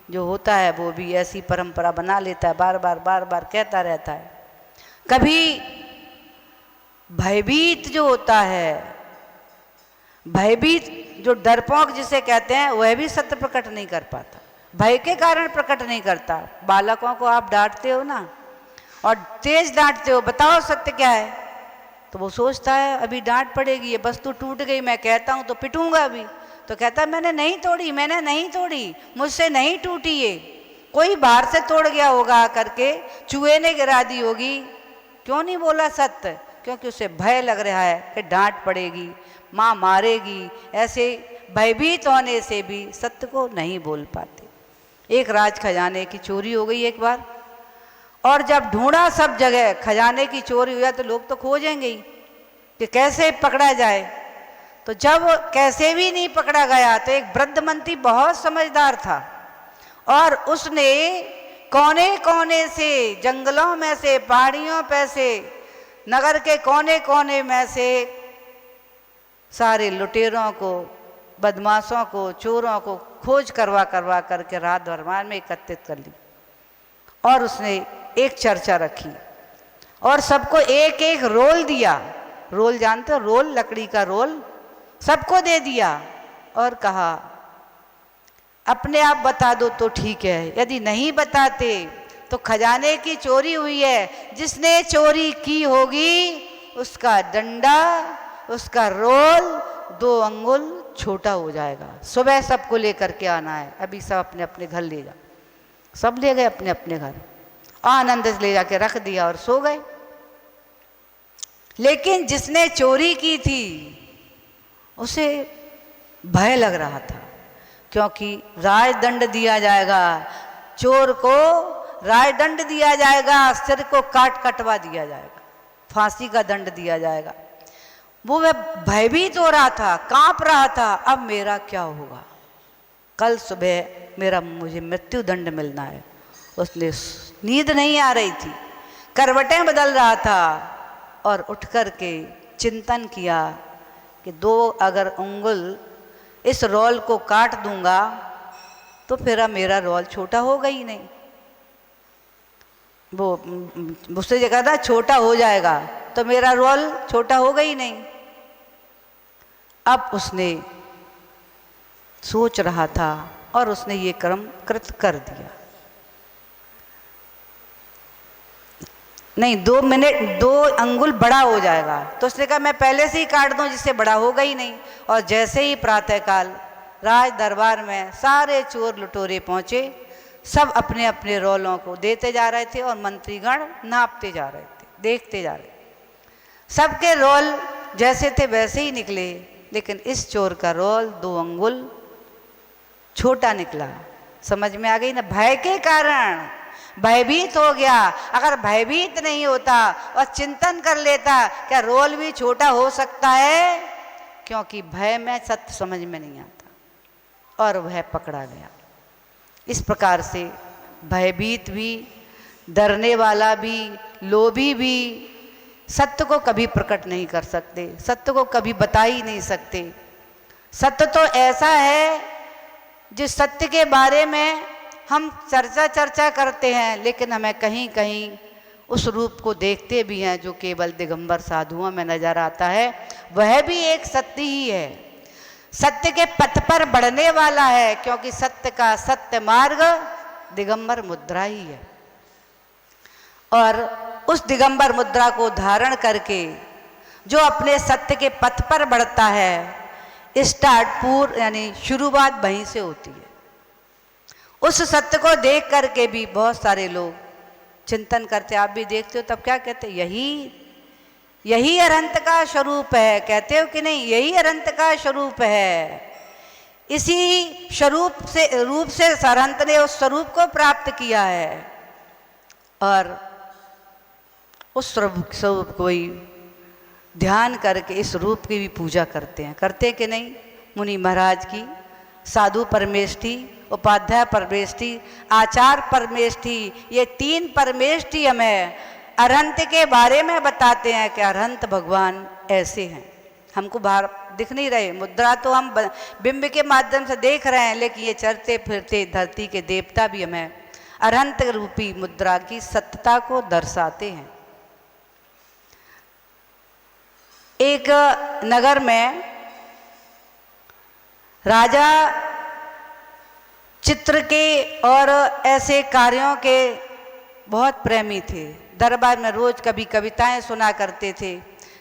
जो होता है वो भी ऐसी परंपरा बना लेता है, बार बार कहता रहता है। कभी भयभीत जो होता है, भयभीत जो डरपोक जिसे कहते हैं, वह भी सत्य प्रकट नहीं कर पाता, भय के कारण प्रकट नहीं करता। बालकों को आप डांटते हो ना, और तेज डांटते हो, बताओ सत्य क्या है, तो वो सोचता है अभी डांट पड़ेगी, ये वस्तु टूट गई, मैं कहता हूँ तो पिटूंगा अभी, तो कहता है मैंने नहीं तोड़ी, मुझसे नहीं टूटी, ये कोई बाहर से तोड़ गया होगा करके, चूहे ने गिरा दी होगी। क्यों नहीं बोला सत्य? क्योंकि उसे भय लग रहा है कि डांट पड़ेगी, माँ मारेगी। ऐसे भयभीत होने से भी सत्य को नहीं बोल पाते। एक राज खजाने की चोरी हो गई एक बार, और जब ढूंढा सब जगह, खजाने की चोरी हुआ, तो लोग तो खोजेंगे ही कि कैसे पकड़ा जाए। तो जब कैसे भी नहीं पकड़ा गया, तो एक वृद्ध मंत्री बहुत समझदार था, और उसने कोने कोने से, जंगलों में से, पहाड़ियों पे से, नगर के कोने कोने में से सारे लुटेरों को, बदमाशों को, चोरों को खोज करवा करके रात दरबार में एकत्रित कर ली। और उसने एक चर्चा रखी और सबको एक एक रोल दिया। रोल जानते हो? रोल, लकड़ी का रोल सबको दे दिया और कहा अपने आप बता दो तो ठीक है, यदि नहीं बताते तो खजाने की चोरी हुई है, जिसने चोरी की होगी उसका डंडा, उसका रोल 2 अंगुल छोटा हो जाएगा। सुबह सबको लेकर के आना है। अभी सब अपने अपने घर ले जा। सब ले गए अपने अपने घर, आनंद से ले जाके रख दिया और सो गए। लेकिन जिसने चोरी की थी उसे भय लग रहा था, क्योंकि राजदंड दिया जाएगा, चोर को राजदंड दिया जाएगा, सिर को कटवा दिया जाएगा, फांसी का दंड दिया जाएगा। वो वह भयभीत हो रहा था, कांप रहा था, अब मेरा क्या होगा, कल सुबह मुझे मृत्यु दंड मिलना है। उसने नींद नहीं आ रही थी, करवटें बदल रहा था और उठ कर के चिंतन किया कि 2 अगर उंगल इस रोल को काट दूंगा तो फिर मेरा रोल छोटा होगा ही नहीं। वो उससे जगह था छोटा हो जाएगा तो मेरा रोल छोटा होगा ही नहीं। अब उसने सोच रहा था और उसने ये कर्म कृत कर दिया। नहीं, 2 मिनट 2 अंगुल बड़ा हो जाएगा, तो उसने कहा मैं पहले से ही काट दूं जिससे बड़ा होगा ही नहीं। और जैसे ही प्रातःकाल राज दरबार में सारे चोर लुटोरे पहुंचे, सब अपने अपने रोलों को देते जा रहे थे और मंत्रीगण नापते जा रहे थे, देखते जा रहे थे। सबके रोल जैसे थे वैसे ही निकले, लेकिन इस चोर का रोल 2 अंगुल छोटा निकला। समझ में आ गई ना? भय के कारण भयभीत हो गया। अगर भयभीत नहीं होता और चिंतन कर लेता क्या रोल भी छोटा हो सकता है, क्योंकि भय में सत्य समझ में नहीं आता और वह पकड़ा गया। इस प्रकार से भयभीत भी, डरने वाला भी, लोभी भी सत्य को कभी प्रकट नहीं कर सकते, सत्य को कभी बता ही नहीं सकते। सत्य तो ऐसा है जिस सत्य के बारे में हम चर्चा करते हैं, लेकिन हमें कहीं कहीं उस रूप को देखते भी हैं जो केवल दिगंबर साधुओं में नजर आता है। वह भी एक सत्य ही है, सत्य के पथ पर बढ़ने वाला है, क्योंकि सत्य का सत्य मार्ग दिगंबर मुद्रा ही है। और उस दिगंबर मुद्रा को धारण करके जो अपने सत्य के पथ पर बढ़ता है, स्टार्ट यानी शुरुआत वहीं से होती है। उस सत्य को देख करके भी बहुत सारे लोग चिंतन करते, आप भी देखते हो, तब क्या कहते, यही अनंत का स्वरूप है। कहते हो कि नहीं, यही अनंत का स्वरूप है। इसी रूप से अनंत ने उस स्वरूप को प्राप्त किया है और उस स्वरूप को ही ध्यान करके इस रूप की भी पूजा करते कि नहीं? मुनि महाराज की, साधु परमेष्ठी, उपाध्याय परमेष्ठी, आचार परमेष्ठी, ये 3 परमेष्ठी हमें अरहंत के बारे में बताते हैं कि अरहंत भगवान ऐसे हैं। हमको बाहर दिख नहीं रहे, मुद्रा तो हम बिंब के माध्यम से देख रहे हैं, लेकिन ये चलते फिरते धरती के देवता भी हमें अरहंत रूपी मुद्रा की सत्यता को दर्शाते हैं। एक नगर में राजा चित्र के और ऐसे कार्यों के बहुत प्रेमी थे। दरबार में रोज कभी कविताएं सुना करते थे,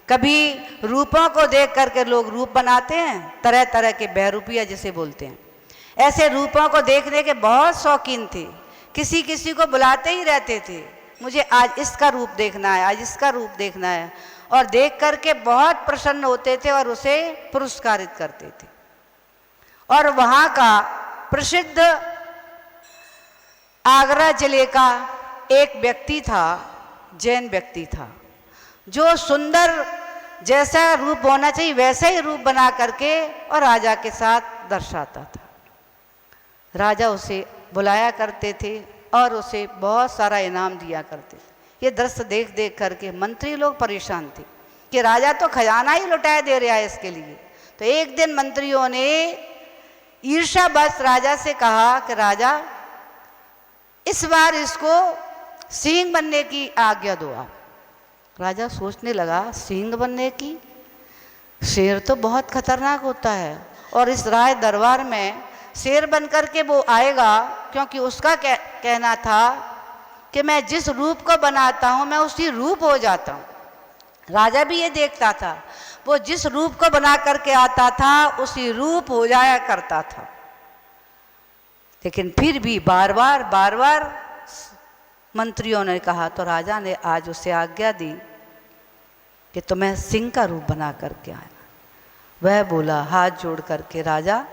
कभी रूपों को देख करके लोग रूप बनाते हैं, तरह तरह के बहरूपिया जिसे बोलते हैं, ऐसे रूपों को देखने के बहुत शौकीन थे। किसी किसी को बुलाते ही रहते थे, मुझे आज इसका रूप देखना है, आज इसका रूप देखना है, और देख करके बहुत प्रसन्न होते थे और उसे पुरस्कारित करते थे। और वहाँ का प्रसिद्ध आगरा जिले का एक व्यक्ति था, जैन व्यक्ति था, जो सुंदर जैसा रूप होना चाहिए वैसा ही रूप बना करके और राजा के साथ दर्शाता था। राजा उसे बुलाया करते थे और उसे बहुत सारा इनाम दिया करते थे। ये दृश्य देख देख करके मंत्री लोग परेशान थे कि राजा तो खजाना ही लुटाए दे रहा है इसके लिए। तो एक दिन मंत्रियों ने ईर्ष्यावश राजा से कहा कि राजा, इस बार इसको सिंह बनने की आज्ञा दो आप। राजा सोचने लगा, सिंह बनने की? शेर तो बहुत खतरनाक होता है और इस राज दरबार में शेर बनकर के वो आएगा, क्योंकि उसका कहना था कि मैं जिस रूप को बनाता हूँ मैं उसी रूप हो जाता हूँ। राजा भी ये देखता था, वो जिस रूप को बना करके आता था उसी रूप हो जाया करता था। लेकिन फिर भी बार बार मंत्रियों ने कहा, तो राजा ने आज उसे आज्ञा दी कि तुम्हें सिंह का रूप बना करके आना। वह बोला हाथ जोड़ करके, राजा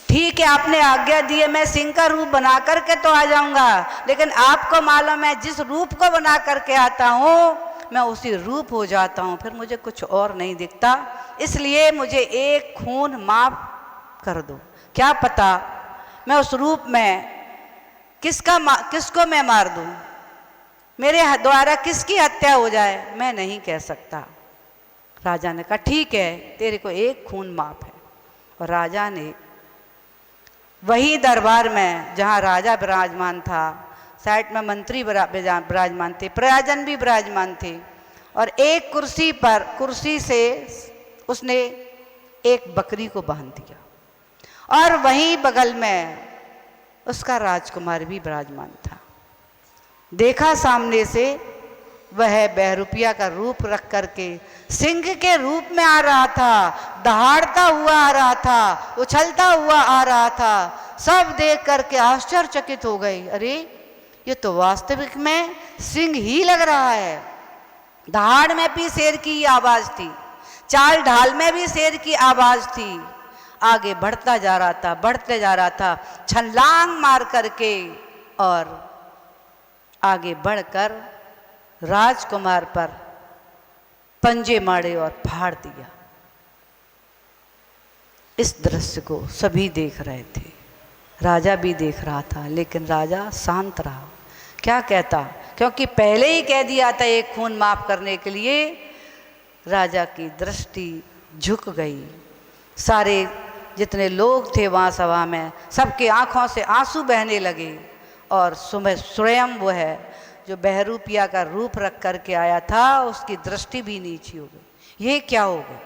ठीक है, आपने आज्ञा दी है, मैं सिंह का रूप बना करके तो आ जाऊंगा, लेकिन आपको मालूम है जिस रूप को बना करके आता हूँ मैं उसी रूप हो जाता हूँ, फिर मुझे कुछ और नहीं दिखता, इसलिए मुझे एक खून माफ कर दो। क्या पता मैं उस रूप में किसको मैं मार दूँ। मेरे द्वारा किसकी हत्या हो जाए मैं नहीं कह सकता। राजा ने कहा ठीक है, तेरे को एक खून माफ है। और राजा ने वही दरबार में जहाँ राजा विराजमान था, साइड में मंत्री विराजमान थे, प्रयाजन भी विराजमान थे, और एक कुर्सी से उसने एक बकरी को बांध दिया और वहीं बगल में उसका राजकुमार भी विराजमान था। देखा सामने से वह बहरूपिया का रूप रख करके सिंह के रूप में आ रहा था, दहाड़ता हुआ आ रहा था, उछलता हुआ आ रहा था। सब देख करके आश्चर्यचकित हो गए, अरे ये तो वास्तविक में सिंह ही लग रहा है। दहाड़ में भी शेर की आवाज थी, चाल ढाल में भी शेर की आवाज थी। आगे बढ़ता जा रहा था, बढ़ते जा रहा था, छलांग मार करके और आगे बढ़कर राजकुमार पर पंजे मारे और फाड़ दिया। इस दृश्य को सभी देख रहे थे, राजा भी देख रहा था, लेकिन राजा शांत रहा। क्या कहता, क्योंकि पहले ही कह दिया था एक खून माफ करने के लिए। राजा की दृष्टि झुक गई। सारे जितने लोग थे वहाँ सभा में, सबके आंखों से आंसू बहने लगे। और स्वयं वो है जो बहरूपिया का रूप रख करके आया था, उसकी दृष्टि भी नीची हो गई। ये क्या हो गया,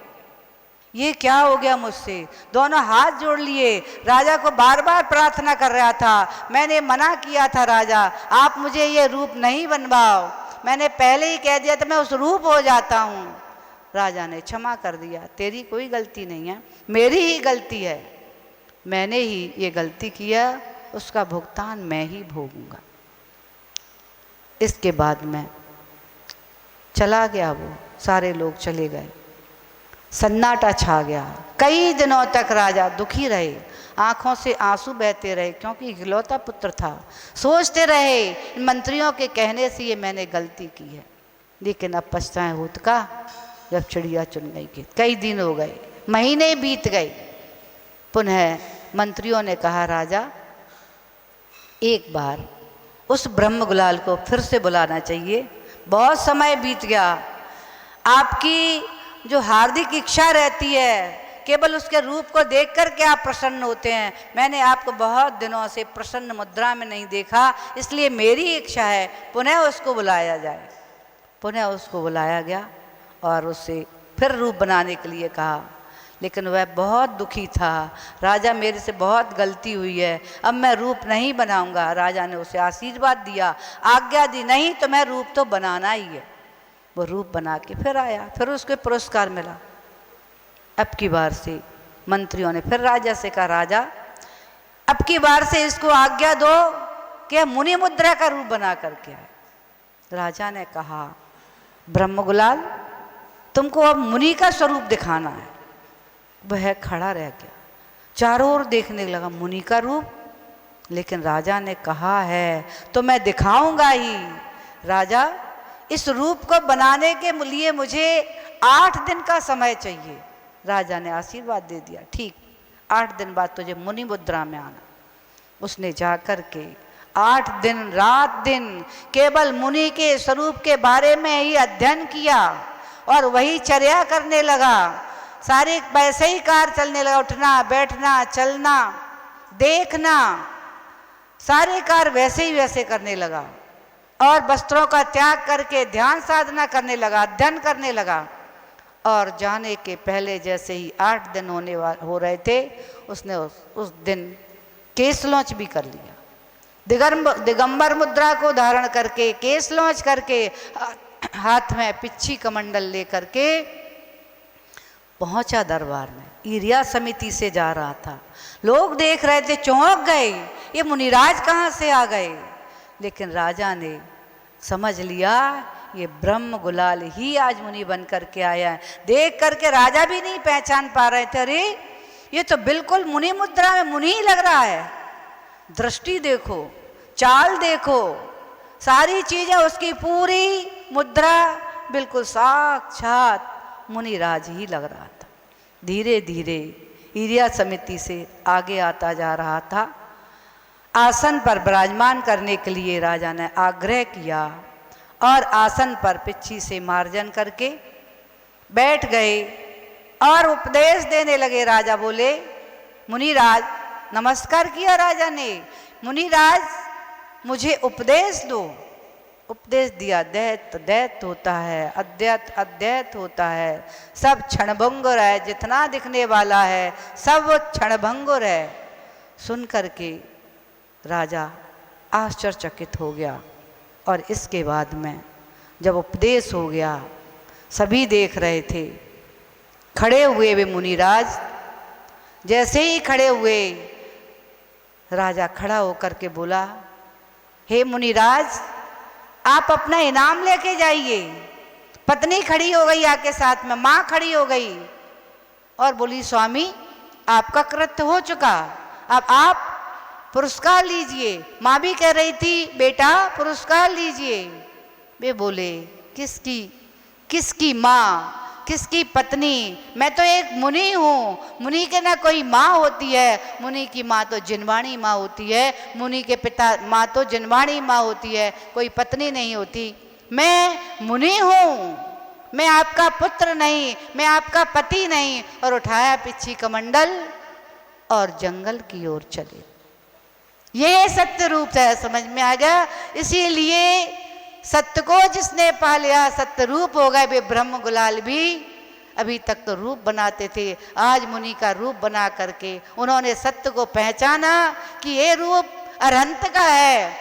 ये क्या हो गया मुझसे। दोनों हाथ जोड़ लिए, राजा को बार बार प्रार्थना कर रहा था, मैंने मना किया था राजा, आप मुझे ये रूप नहीं बनवाओ, मैंने पहले ही कह दिया था मैं उस रूप हो जाता हूँ। राजा ने क्षमा कर दिया, तेरी कोई गलती नहीं है, मेरी ही गलती है, मैंने ही ये गलती किया, उसका भुगतान मैं ही भोगूंगा। इसके बाद में चला गया वो, सारे लोग चले गए, सन्नाटा छा गया। कई दिनों तक राजा दुखी रहे, आंखों से आंसू बहते रहे, क्योंकि इकलौता पुत्र था। सोचते रहे मंत्रियों के कहने से ये मैंने गलती की है, लेकिन अब पछताए होत का जब चिड़िया चुन गई के। कई दिन हो गए, महीने बीत गए। पुनः मंत्रियों ने कहा राजा एक बार उस ब्रह्म गुलाल को फिर से बुलाना चाहिए, बहुत समय बीत गया। आपकी जो हार्दिक इच्छा रहती है, केवल उसके रूप को देख कर के आप प्रसन्न होते हैं, मैंने आपको बहुत दिनों से प्रसन्न मुद्रा में नहीं देखा, इसलिए मेरी इच्छा है पुनः उसको बुलाया जाए। पुनः उसको बुलाया गया और उससे फिर रूप बनाने के लिए कहा, लेकिन वह बहुत दुखी था। राजा मेरे से बहुत गलती हुई है, अब मैं रूप नहीं बनाऊंगा। राजा ने उसे आशीर्वाद दिया, आज्ञा दी, नहीं तो मैं रूप तो बनाना ही है। वो रूप बना के फिर आया, फिर उसको पुरस्कार मिला। अब की बार से मंत्रियों ने फिर राजा से कहा, राजा अब की बार से इसको आज्ञा दो कि मुनि मुद्रा का रूप बना करके आए। राजा ने कहा, ब्रह्मगुलाल तुमको अब मुनि का स्वरूप दिखाना है। वह खड़ा रह गया, चारों ओर देखने लगा, मुनि का रूप। लेकिन राजा ने कहा है तो मैं दिखाऊंगा ही। राजा इस रूप को बनाने के लिए मुझे 8 दिन का समय चाहिए। राजा ने आशीर्वाद दे दिया, ठीक 8 दिन बाद तुझे मुनि मुद्रा में आना। उसने जाकर के 8 दिन रात दिन केवल मुनि के स्वरूप के बारे में ही अध्ययन किया और वही चर्या करने लगा। सारे वैसे ही कार्य चलने लगा, उठना बैठना चलना देखना, सारे कार्य वैसे ही वैसे करने लगा और वस्त्रों का त्याग करके ध्यान साधना करने लगा, अध्ययन करने लगा। और जाने के पहले जैसे ही 8 दिन हो रहे थे, उसने उस दिन केश लौंच भी कर लिया। दिगंबर मुद्रा को धारण करके, केश लौंच करके, हाथ में पिच्छी कमंडल लेकर के पहुंचा दरबार में। ईर्ष्या समिति से जा रहा था, लोग देख रहे थे, चौंक गए, ये मुनिराज कहाँ से आ गए। लेकिन राजा ने समझ लिया ये ब्रह्म गुलाल ही आज मुनि बन करके आया है। देख करके राजा भी नहीं पहचान पा रहे थे, अरे ये तो बिल्कुल मुनि मुद्रा में मुनि ही लग रहा है। दृष्टि देखो, चाल देखो, सारी चीजें उसकी पूरी मुद्रा बिल्कुल साक्षात मुनिराज ही लग रहा था। धीरे धीरे ईर्ष्या समिति से आगे आता जा रहा था। आसन पर विराजमान करने के लिए राजा ने आग्रह किया और आसन पर पिच्छी से मार्जन करके बैठ गए और उपदेश देने लगे। राजा बोले, मुनिराज, नमस्कार किया राजा ने, मुनिराज मुझे उपदेश दो। उपदेश दिया, दैत दैत होता है, अद्वैत अद्वैत होता है, सब क्षणभंगुर है, जितना दिखने वाला है सब क्षणभंगुर है। सुन करके राजा आश्चर्यचकित हो गया। और इसके बाद में जब उपदेश हो गया, सभी देख रहे थे, खड़े हुए वे मुनिराज। जैसे ही खड़े हुए, राजा खड़ा होकर के बोला, हे मुनिराज, आप अपना इनाम लेके जाइए। पत्नी खड़ी हो गई आके साथ में, माँ खड़ी हो गई और बोली, स्वामी आपका कृत्य हो चुका, अब आप पुरस्कार लीजिए। माँ भी कह रही थी, बेटा पुरस्कार लीजिए। वे बोले, किसकी किसकी माँ, किसकी पत्नी? मैं तो एक मुनि हूँ। मुनि के ना कोई माँ होती है, मुनि की माँ तो जिनवाणी माँ होती है, मुनि के पिता माँ तो जिनवाणी माँ होती है, कोई पत्नी नहीं होती। मैं मुनि हूँ, मैं आपका पुत्र नहीं, मैं आपका पति नहीं। और उठाया पिच्छी कमंडल और जंगल की ओर चले। ये सत्य रूप है, समझ में आ गया। इसीलिए सत्य को जिसने पा लिया, सत्य रूप हो गए। वे ब्रह्म गुलाल भी अभी तक तो रूप बनाते थे, आज मुनि का रूप बना करके उन्होंने सत्य को पहचाना कि ये रूप अरहंत का है,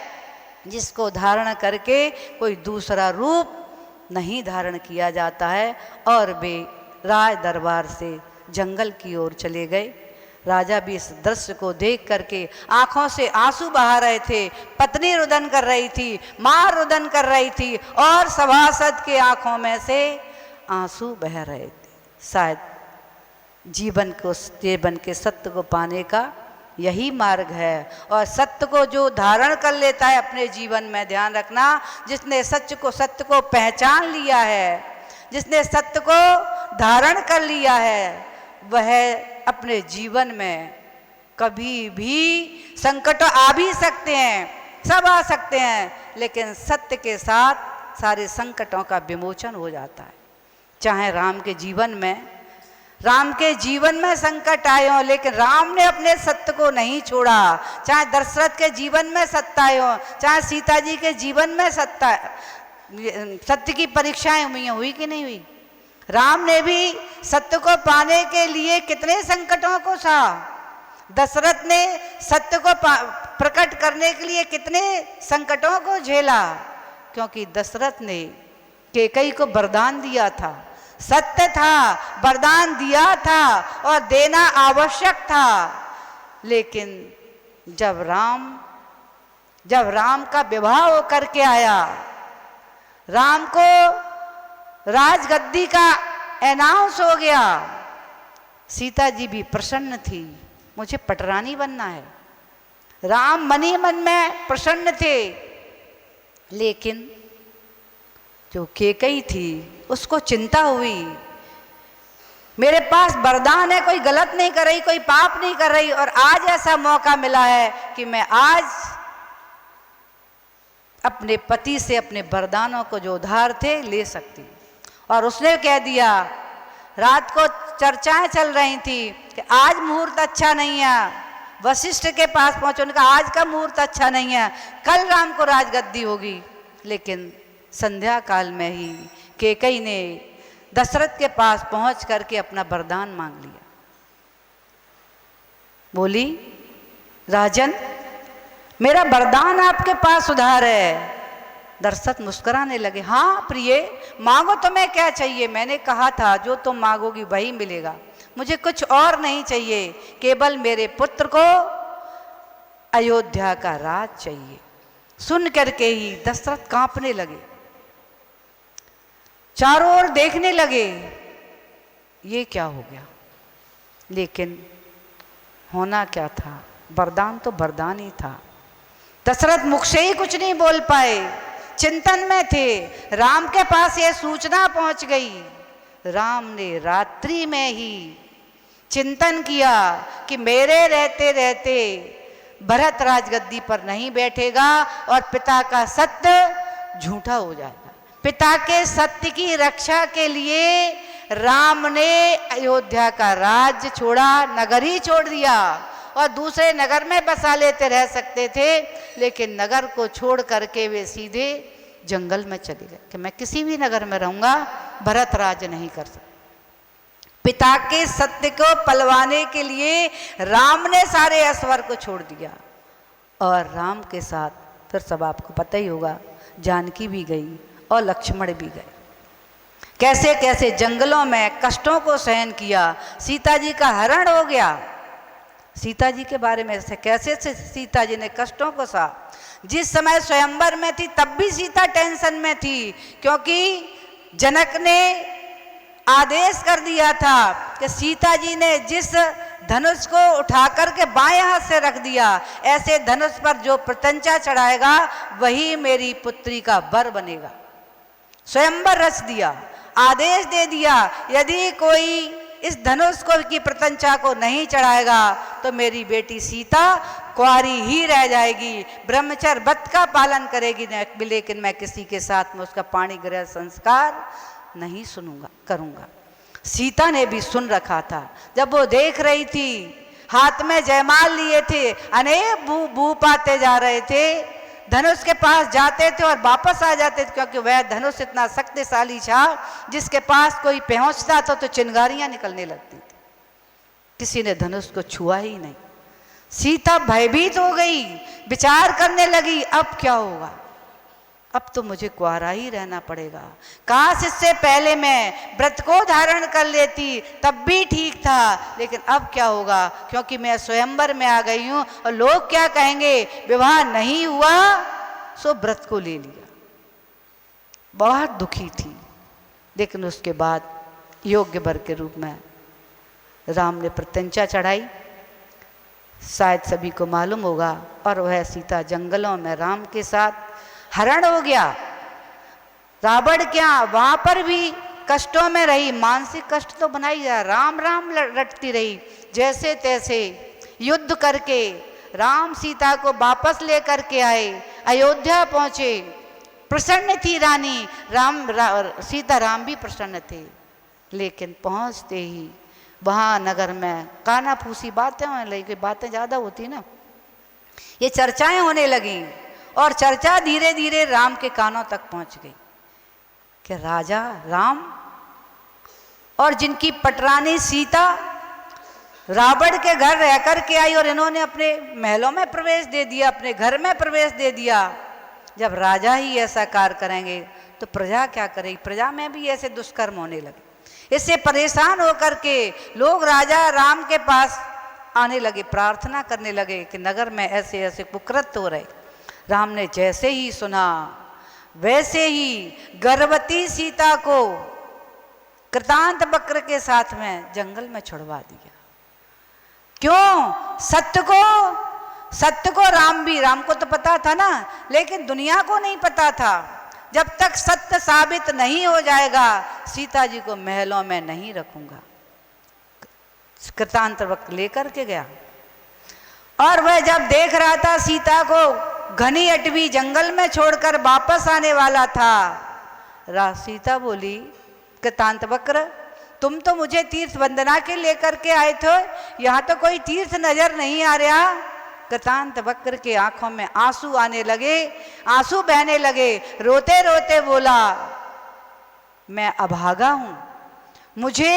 जिसको धारण करके कोई दूसरा रूप नहीं धारण किया जाता है। और वे राज दरबार से जंगल की ओर चले गए। राजा भी इस दृश्य को देख करके आंखों से आंसू बहा रहे थे। पत्नी रुदन कर रही थी, मां रुदन कर रही थी और सभासद के आंखों में से आंसू बह रहे थे। शायद जीवन के सत्य को पाने का यही मार्ग है। और सत्य को जो धारण कर लेता है अपने जीवन में, ध्यान रखना, जिसने सत्य को पहचान लिया है, जिसने सत्य को धारण कर लिया है, वह अपने जीवन में कभी भी संकट आ भी सकते हैं, सब आ सकते हैं, लेकिन सत्य के साथ सारे संकटों का विमोचन हो जाता है। चाहे राम के जीवन में संकट आए हो, लेकिन राम ने अपने सत्य को नहीं छोड़ा। चाहे दशरथ के जीवन में सत्य आए हो, चाहे सीता जी के जीवन में सत्य की परीक्षाएं हुई कि नहीं हुई? राम ने भी सत्य को पाने के लिए कितने संकटों को सहा। दशरथ ने सत्य को प्रकट करने के लिए कितने संकटों को झेला, क्योंकि दशरथ ने कैकेयी को वरदान दिया था, सत्य था, वरदान दिया था और देना आवश्यक था। लेकिन जब राम का विवाह होकर के आया, राम को राजगद्दी का अनाउंस हो गया, सीता जी भी प्रसन्न थी, मुझे पटरानी बनना है। राम मन ही मन में प्रसन्न थे, लेकिन जो कैकेयी थी उसको चिंता हुई, मेरे पास वरदान है, कोई गलत नहीं कर रही, कोई पाप नहीं कर रही, और आज ऐसा मौका मिला है कि मैं आज अपने पति से अपने वरदानों को जो उधार थे ले सकती। और उसने कह दिया, रात को चर्चाएं चल रही थी कि आज मुहूर्त अच्छा नहीं है, वशिष्ठ के पास पहुंचे, उनका आज का मुहूर्त अच्छा नहीं है, कल राम को राजगद्दी होगी। लेकिन संध्या काल में ही कैकेयी ने दशरथ के पास पहुंच करके अपना वरदान मांग लिया। बोली, राजन मेरा वरदान आपके पास उधार है। दशरथ मुस्कुराने लगे, हाँ प्रिय, मांगो, तुम्हें क्या चाहिए? मैंने कहा था जो तुम मांगोगी वही मिलेगा, मुझे कुछ और नहीं चाहिए, केवल मेरे पुत्र को अयोध्या का राज चाहिए। सुन करके ही दशरथ कांपने लगे, चारों ओर देखने लगे, ये क्या हो गया। लेकिन होना क्या था, वरदान तो वरदान ही था। दशरथ मुख से ही कुछ नहीं बोल पाए, चिंतन में थे। राम के पास यह सूचना पहुंच गई। राम ने रात्रि में ही चिंतन किया कि मेरे रहते रहते भरत राजगद्दी पर नहीं बैठेगा और पिता का सत्य झूठा हो जाएगा। पिता के सत्य की रक्षा के लिए राम ने अयोध्या का राज्य छोड़ा, नगर ही छोड़ दिया। और दूसरे नगर में बसा लेते रह सकते थे, लेकिन नगर को छोड़ करके वे सीधे जंगल में चले गए कि मैं किसी भी नगर में रहूंगा, भरत राज नहीं कर सकता। पिता के सत्य को पलवाने के लिए राम ने सारे असवर को छोड़ दिया। और राम के साथ फिर सब आपको पता ही होगा, जानकी भी गई और लक्ष्मण भी गए। कैसे कैसे जंगलों में कष्टों को सहन किया, सीता जी का हरण हो गया। सीता जी के बारे में से कैसे से सीता जी ने कष्टों को सहा। जिस समय स्वयंवर में थी तब भी सीता टेंशन में थी, क्योंकि जनक ने आदेश कर दिया था कि सीता जी ने जिस धनुष को उठा करके बाएं हाथ से रख दिया, ऐसे धनुष पर जो प्रत्यंचा चढ़ाएगा वही मेरी पुत्री का वर बनेगा। स्वयंवर रच दिया, आदेश दे दिया, यदि कोई इस धनुष को की प्रत्यंचा को नहीं चढ़ाएगा तो मेरी बेटी सीता कुंवारी ही रह जाएगी, ब्रह्मचर्य व्रत का पालन करेगी, लेकिन मैं किसी के साथ में उसका पाणी ग्रह संस्कार नहीं सुनूंगा करूंगा। सीता ने भी सुन रखा था। जब वो देख रही थी, हाथ में जयमाल लिए थे, अनेक भूप आते जा रहे थे, धनुष के पास जाते थे और वापस आ जाते थे, क्योंकि वह धनुष इतना शक्तिशाली था जिसके पास कोई पहुंचता था तो चिंगारियां निकलने लगती थी। किसी ने धनुष को छुआ ही नहीं। सीता भयभीत हो गई, विचार करने लगी अब क्या होगा, अब तो मुझे कुंवारा ही रहना पड़ेगा। काश इससे पहले मैं व्रत को धारण कर लेती तब भी ठीक था, लेकिन अब क्या होगा, क्योंकि मैं स्वयंवर में आ गई हूं और लोग क्या कहेंगे, विवाह नहीं हुआ सो व्रत को ले लिया। बहुत दुखी थी। लेकिन उसके बाद योग्य वर के रूप में राम ने प्रत्यंचा चढ़ाई, शायद सभी को मालूम होगा, और वह सीता जंगलों में राम के साथ हरण हो गया। रावण क्या वहां पर भी कष्टों में रही, मानसिक कष्ट तो बनाई जा, राम राम रटती रही। जैसे तैसे युद्ध करके राम सीता को वापस लेकर के आए, अयोध्या पहुंचे। प्रसन्न थी रानी, सीता राम भी प्रसन्न थे। लेकिन पहुंचते ही वहां नगर में काना फूसी बातें होने लगी, बातें ज्यादा होती ना, ये चर्चाएं होने लगी, और चर्चा धीरे धीरे राम के कानों तक पहुंच गई कि राजा राम और जिनकी पटरानी सीता रावण के घर रह कर के आई, और इन्होंने अपने महलों में प्रवेश दे दिया, अपने घर में प्रवेश दे दिया। जब राजा ही ऐसा कार्य करेंगे तो प्रजा क्या करेगी। प्रजा में भी ऐसे दुष्कर्म होने लगे। इससे परेशान होकर के लोग राजा राम के पास आने लगे, प्रार्थना करने लगे कि नगर में ऐसे ऐसे कुकृत्य हो रहे। राम ने जैसे ही सुना वैसे ही गर्भवती सीता को कृतांत वक्र के साथ में जंगल में छुड़वा दिया। क्यों? सत्य को राम को तो पता था ना, लेकिन दुनिया को नहीं पता था। जब तक सत्य साबित नहीं हो जाएगा सीता जी को महलों में नहीं रखूंगा। कृतांत वक्र लेकर के गया, और वह जब देख रहा था सीता को घनी अटवी जंगल में छोड़कर वापस आने वाला था, सीता बोली कृतांत वक्र तुम तो मुझे तीर्थ वंदना के लेकर के आए थे, यहाँ तो कोई तीर्थ नजर नहीं आ रहा। कृतांत वक्र के आंखों में आंसू आने लगे, आंसू बहने लगे। रोते रोते बोला मैं अभागा हूं, मुझे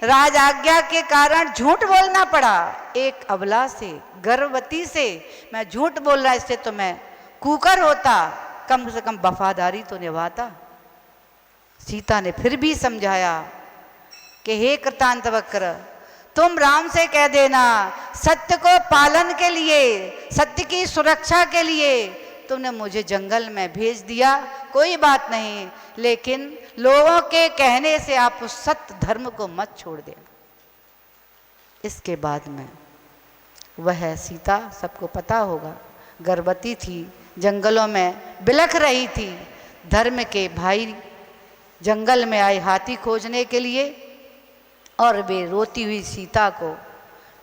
राज आज्ञा के कारण झूठ बोलना पड़ा। एक अबला से, गर्भवती से मैं झूठ बोल रहा, इससे तो मैं कुकर होता, कम से कम वफादारी तो निभाता। सीता ने फिर भी समझाया कि हे कृतांत वक्र तुम राम से कह देना, सत्य को पालन के लिए, सत्य की सुरक्षा के लिए तुमने मुझे जंगल में भेज दिया, कोई बात नहीं, लेकिन लोगों के कहने से आप उस सत्य धर्म को मत छोड़ देना। इसके बाद में वह सीता, सबको पता होगा, गर्भवती थी, जंगलों में बिलख रही थी। धर्म के भाई जंगल में आए हाथी खोजने के लिए, और वे रोती हुई सीता को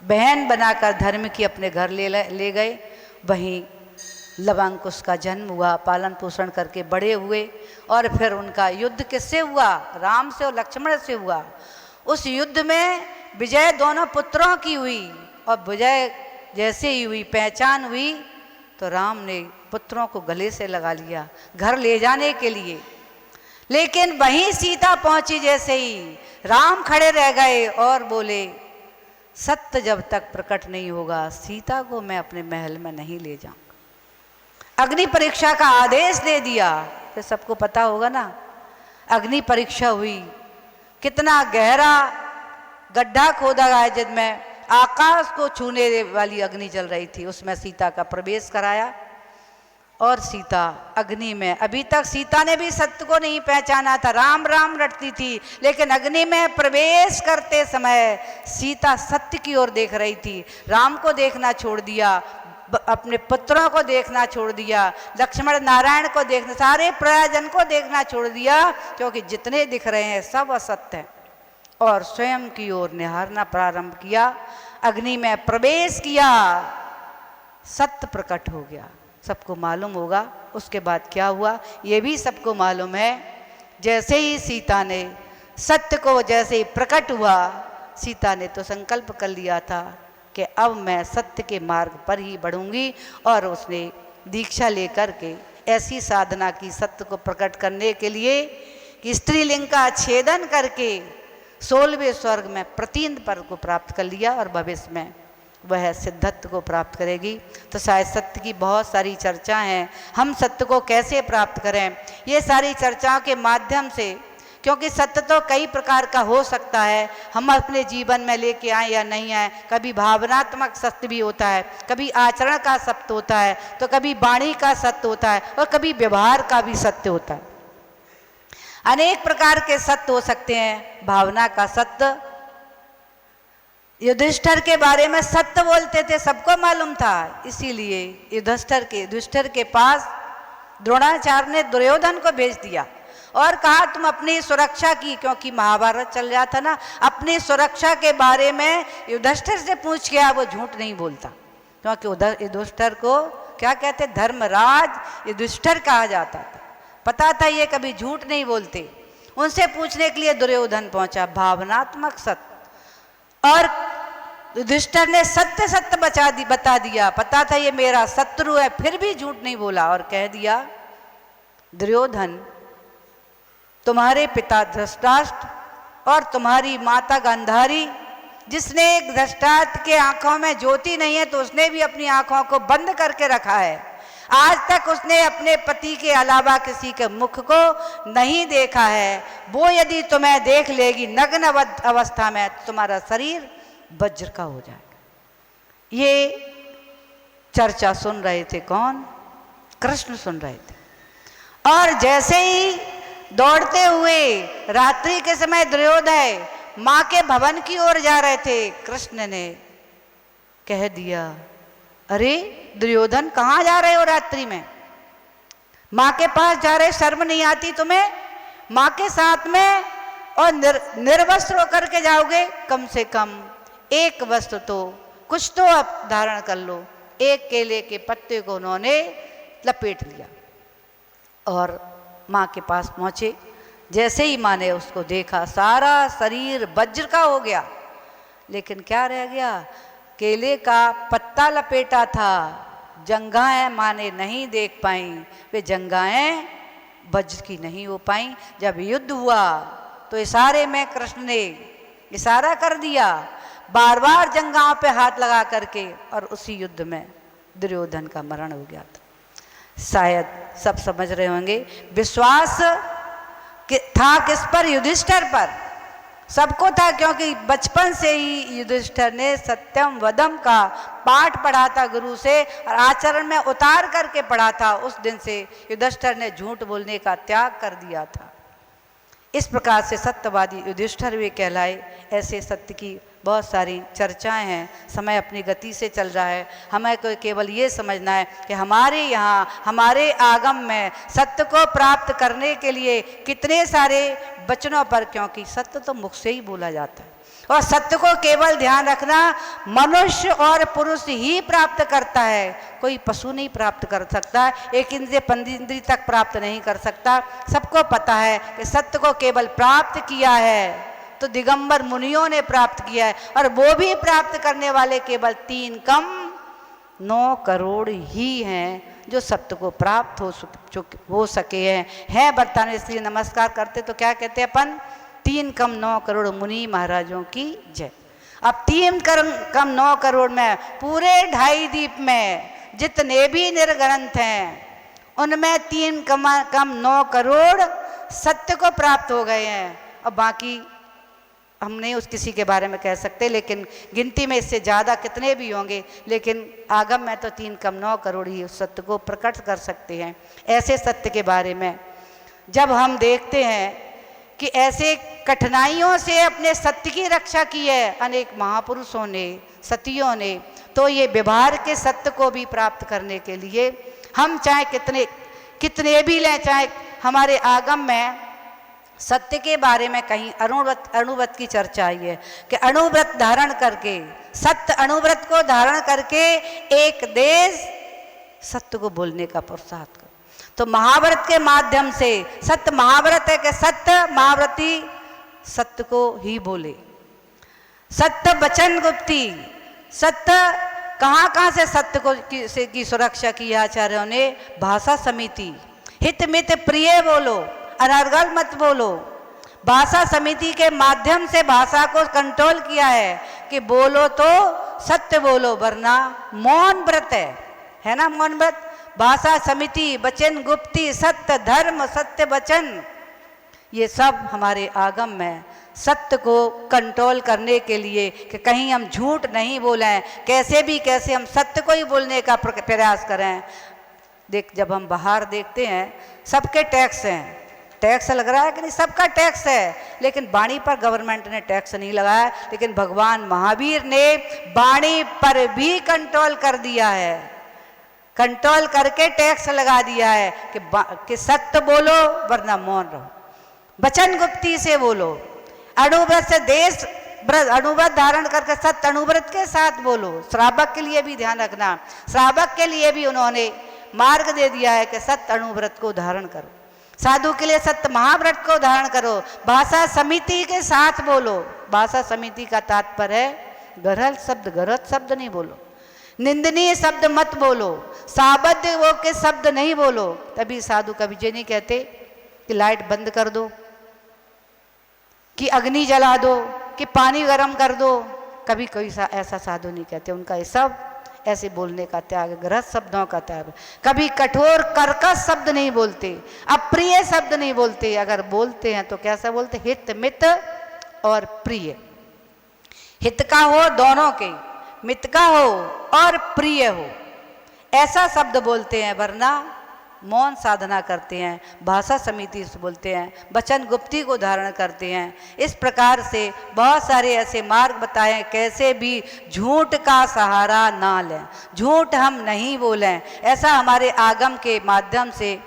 बहन बनाकर धर्म की अपने घर ले गए। वहीं लवांकुश का जन्म हुआ, पालन पोषण करके बड़े हुए, और फिर उनका युद्ध किससे हुआ? राम से और लक्ष्मण से हुआ। उस युद्ध में विजय दोनों पुत्रों की हुई, और विजय जैसे ही हुई, पहचान हुई, तो राम ने पुत्रों को गले से लगा लिया घर ले जाने के लिए। लेकिन वहीं सीता पहुंची, जैसे ही राम खड़े रह गए और बोले, सत्य जब तक प्रकट नहीं होगा सीता को मैं अपने महल में नहीं ले जाऊंगा। अग्नि परीक्षा का आदेश दे दिया। तो सबको पता होगा ना, अग्नि परीक्षा हुई, कितना गहरा गड्ढा खोदा गया जिसमें आकाश को छूने वाली अग्नि जल रही थी, उसमें सीता का प्रवेश कराया, और सीता अग्नि में, अभी तक सीता ने भी सत्य को नहीं पहचाना था, राम राम रटती थी, लेकिन अग्नि में प्रवेश करते समय सीता सत्य की ओर देख रही थी। राम को देखना छोड़ दिया, अपने पुत्रों को देखना छोड़ दिया, लक्ष्मण नारायण को देखना, सारे प्रयाजन को देखना छोड़ दिया, क्योंकि जितने दिख रहे हैं सब असत्य हैं, और स्वयं की ओर निहारना प्रारंभ किया, अग्नि में प्रवेश किया, सत्य प्रकट हो गया। सबको मालूम होगा उसके बाद क्या हुआ, ये भी सबको मालूम है। जैसे ही सीता ने सत्य को, जैसे ही प्रकट हुआ, सीता ने तो संकल्प कर लिया था कि अब मैं सत्य के मार्ग पर ही बढ़ूंगी, और उसने दीक्षा लेकर के ऐसी साधना की सत्य को प्रकट करने के लिए कि स्त्रीलिंग का छेदन करके 16वें स्वर्ग में प्रतीन्द्र पद को प्राप्त कर लिया, और भविष्य में वह सिद्धत्व को प्राप्त करेगी। तो शायद सत्य की बहुत सारी चर्चा हैं, हम सत्य को कैसे प्राप्त करें, ये सारी चर्चाओं के माध्यम से, क्योंकि सत्य तो कई प्रकार का हो सकता है, हम अपने जीवन में लेके आए या नहीं आए। कभी भावनात्मक सत्य भी होता है, कभी आचरण का सत्य होता है, तो कभी वाणी का सत्य होता है, और कभी व्यवहार का भी सत्य होता है। अनेक प्रकार के सत्य हो सकते हैं। भावना का सत्य, युधिष्ठिर के बारे में सत्य बोलते थे, सबको मालूम था, इसीलिए युधिष्ठिर के पास द्रोणाचार्य ने दुर्योधन को भेज दिया और कहा तुम अपनी सुरक्षा की, क्योंकि महाभारत चल रहा था ना, अपनी सुरक्षा के बारे में युधिष्ठिर से पूछ गया, वो झूठ नहीं बोलता, क्योंकि युधिष्ठिर को क्या कहते, धर्मराज युधिष्ठिर कहा जाता था, पता था ये कभी झूठ नहीं बोलते। उनसे पूछने के लिए दुर्योधन पहुंचा, भावनात्मक सत्य, और युधिष्ठिर ने सत्य बता दिया, पता था ये मेरा शत्रु है, फिर भी झूठ नहीं बोला, और कह दिया, दुर्योधन तुम्हारे पिता धृतराष्ट्र और तुम्हारी माता गांधारी, जिसने एक धृतराष्ट्र के आंखों में ज्योति नहीं है तो उसने भी अपनी आंखों को बंद करके रखा है, आज तक उसने अपने पति के अलावा किसी के मुख को नहीं देखा है, वो यदि तुम्हें देख लेगी नग्न अवस्था में तो तुम्हारा शरीर वज्र का हो जाएगा। ये चर्चा सुन रहे थे कौन? कृष्ण सुन रहे थे। और जैसे ही दौड़ते हुए रात्रि के समय दुर्योधन माँ के भवन की ओर जा रहे थे, कृष्ण ने कह दिया, अरे दुर्योधन कहाँ जा रहे हो रात्रि में? माँ के पास जा रहे, शर्म नहीं आती तुम्हें? माँ के साथ में और निर्वस्त्र होकर के जाओगे, कम से कम एक वस्त्र तो कुछ तो आप धारण कर लो। एक केले के पत्ते को उन्होंने लपेट लिया और माँ के पास पहुँचे। जैसे ही माँ ने उसको देखा, सारा शरीर वज्र का हो गया, लेकिन क्या रह गया? केले का पत्ता लपेटा था। जंघाएं माँ ने नहीं देख पाई, वे जंघाएं वज्र की नहीं हो पाई। जब युद्ध हुआ तो इशारे में कृष्ण ने इशारा कर दिया, बार बार जंघाओं पे हाथ लगा करके, और उसी युद्ध में दुर्योधन का मरण हो गया था। शायद सब समझ रहे होंगे, विश्वास था किस पर? युधिष्ठिर पर। सबको था, क्योंकि बचपन से ही युधिष्ठिर ने सत्यम वदम का पाठ पढ़ा था गुरु से, और आचरण में उतार करके पढ़ा था। उस दिन से युधिष्ठिर ने झूठ बोलने का त्याग कर दिया था। इस प्रकार से सत्यवादी युधिष्ठिर वे कहलाए। ऐसे सत्य की बहुत सारी चर्चाएं हैं। समय अपनी गति से चल रहा है, हमें को केवल ये समझना है कि हमारे यहाँ, हमारे आगम में सत्य को प्राप्त करने के लिए कितने सारे वचनों पर, क्योंकि सत्य तो मुख से ही बोला जाता है, और सत्य को केवल ध्यान रखना मनुष्य और पुरुष ही प्राप्त करता है, कोई पशु नहीं प्राप्त कर सकता, एक इंद्रिय पंचेंद्रिय तक प्राप्त नहीं कर सकता। सबको पता है कि सत्य को केवल प्राप्त किया है तो दिगंबर मुनियों ने प्राप्त किया है, और वो भी प्राप्त करने वाले केवल 3 कम 9 करोड़ ही हैं जो सत्य को प्राप्त हो सके हैं वर्तमान। इसलिए नमस्कार करते तो क्या कहते हैं अपन, 3 कम 9 करोड़ मुनि महाराजों की जय। अब 3 कम 9 करोड़ में पूरे 2.5 द्वीप में जितने भी निर्ग्रंथ हैं उनमें 3 कम 9 करोड़ सत्य को प्राप्त हो गए हैं। अब बाकी हम नहीं उस किसी के बारे में कह सकते, लेकिन गिनती में इससे ज़्यादा कितने भी होंगे, लेकिन आगम में तो 3 कम 9 करोड़ ही उस सत्य को प्रकट कर सकते हैं। ऐसे सत्य के बारे में जब हम देखते हैं कि ऐसे कठिनाइयों से अपने सत्य की रक्षा की है अनेक महापुरुषों ने, सतियों ने, तो ये व्यवहार के सत्य को भी प्राप्त करने के लिए हम चाहे कितने भी लें, चाहे हमारे आगम में सत्य के बारे में कहीं अणुव्रत की चर्चा आई है कि अणुव्रत धारण करके, सत्य अणुव्रत को धारण करके एक देश सत्य को बोलने का प्रोत्साहन कर। तो महाव्रत के माध्यम से, सत्य महाव्रत है कि सत्य महाव्रती सत्य को ही बोले। सत्य वचन गुप्ती, सत्य कहाँ से सत्य को की सुरक्षा की आचार्यों ने, भाषा समिति, हित मित प्रिय बोलो, अनर्गल मत बोलो। भाषा समिति के माध्यम से भाषा को कंट्रोल किया है कि बोलो तो सत्य बोलो, वरना मौन व्रत है ना, मौन व्रत। भाषा समिति, वचन गुप्ती, सत्य धर्म, सत्य वचन, ये सब हमारे आगम में सत्य को कंट्रोल करने के लिए कि कहीं हम झूठ नहीं बोलें, कैसे हम सत्य को ही बोलने का प्रयास करें। जब हम बाहर देखते हैं सबके टैक्स हैं, टैक्स लग रहा है कि नहीं, सबका टैक्स है, लेकिन वाणी पर गवर्नमेंट ने टैक्स नहीं लगाया, लेकिन भगवान महावीर ने वाणी पर भी कंट्रोल कर दिया है, कंट्रोल करके टैक्स लगा दिया है कि सत्य बोलो वरना मौन रहो, वचन गुप्ती से बोलो, अणुव्रत से देश अणुव्रत धारण करके सत्य अणुव्रत के साथ बोलो। श्रावक के लिए भी ध्यान रखना, श्रावक के लिए भी उन्होंने मार्ग दे दिया है कि सत्य अणुव्रत को धारण करो, साधु के लिए सत्य महाव्रत को धारण करो, भाषा समिति के साथ बोलो। भाषा समिति का तात्पर्य है गलत शब्द नहीं बोलो, निंदनीय शब्द मत बोलो, साबद्ध वो के शब्द नहीं बोलो। तभी साधु कभी ये नहीं कहते कि लाइट बंद कर दो, कि अग्नि जला दो, कि पानी गर्म कर दो, कभी कोई ऐसा साधु नहीं कहते। उनका ये सब ऐसे बोलने का त्याग, गलत शब्दों का त्याग। कभी कठोर कर्कश शब्द नहीं बोलते, अप्रिय शब्द नहीं बोलते, अगर बोलते हैं तो कैसा बोलते, हित मित और प्रिय। हित का हो दोनों के, मित का हो और प्रिय हो, ऐसा शब्द बोलते हैं, वरना मौन साधना करते हैं, भाषा समिति से बोलते हैं, वचन गुप्ती को धारण करते हैं। इस प्रकार से बहुत सारे ऐसे मार्ग बताएं कैसे भी झूठ का सहारा ना लें, झूठ हम नहीं बोलें। ऐसा हमारे आगम के माध्यम से,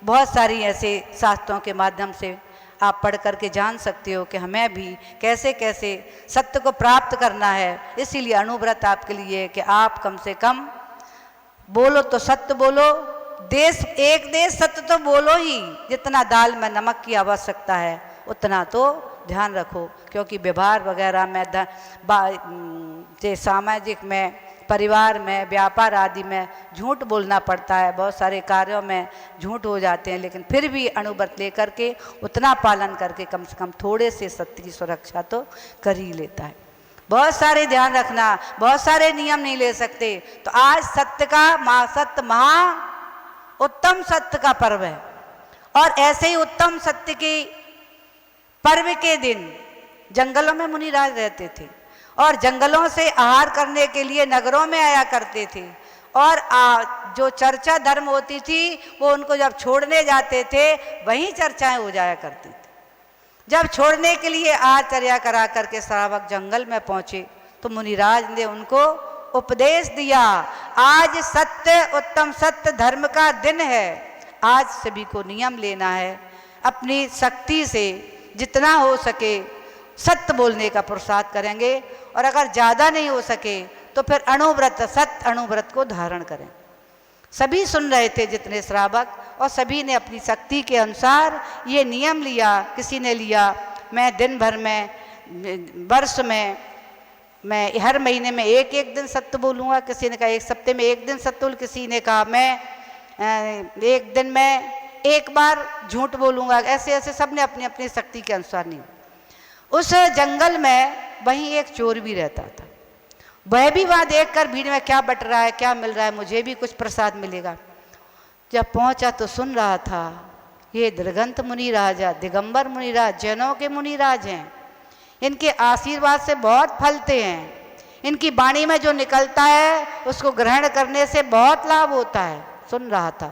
बहुत सारी ऐसे शास्त्रों के माध्यम से आप पढ़ करके जान सकते हो कि हमें भी कैसे कैसे सत्य को प्राप्त करना है। इसीलिए अणुव्रत आपके लिए कि आप कम से कम बोलो तो सत्य बोलो, एक देश सत्य तो बोलो ही, जितना दाल में नमक की आवश्यकता है उतना तो ध्यान रखो, क्योंकि व्यवहार वगैरह में सामाजिक में, परिवार में, व्यापार आदि में झूठ बोलना पड़ता है, बहुत सारे कार्यों में झूठ हो जाते हैं, लेकिन फिर भी अणुव्रत लेकर के उतना पालन करके कम से कम थोड़े से सत्य की सुरक्षा तो कर ही लेता है। बहुत सारे ध्यान रखना, बहुत सारे नियम नहीं ले सकते। तो आज सत्य महा उत्तम सत्य का पर्व है, और ऐसे ही उत्तम सत्य के पर्व के दिन जंगलों में मुनिराज रहते थे, और जंगलों से आहार करने के लिए नगरों में आया करते थे, और जो चर्चा धर्म होती थी वो उनको जब छोड़ने जाते थे वहीं चर्चाएं हो जाया करती थी। जब छोड़ने के लिए आचर्या करा करके श्रावक जंगल में पहुंचे तो मुनिराज ने उनको उपदेश दिया, आज सत्य उत्तम सत्य धर्म का दिन है, आज सभी को नियम लेना है, अपनी शक्ति से जितना हो सके सत्य बोलने का पुरुषार्थ करेंगे, और अगर ज़्यादा नहीं हो सके तो फिर अणुव्रत, सत्य अणुव्रत को धारण करें। सभी सुन रहे थे जितने श्रावक, और सभी ने अपनी शक्ति के अनुसार ये नियम लिया। किसी ने लिया मैं दिन भर में, वर्ष में मैं हर महीने में एक एक दिन सत्य बोलूँगा, किसी ने कहा एक सप्ते में एक दिन सत्य, किसी ने कहा मैं एक दिन में एक बार झूठ बोलूँगा। ऐसे ऐसे सब ने अपनी अपनी शक्ति के अनुसार नहीं। उस जंगल में वहीं एक चोर भी रहता था। वह भी वहाँ देख कर भीड़ में क्या बट रहा है, क्या मिल रहा है, मुझे भी कुछ प्रसाद मिलेगा। जब पहुँचा तो सुन रहा था ये दिगंत मुनिराज, दिगंबर मुनिराज जैनों के मुनिराज हैं, इनके आशीर्वाद से बहुत फलते हैं, इनकी वाणी में जो निकलता है उसको ग्रहण करने से बहुत लाभ होता है। सुन रहा था,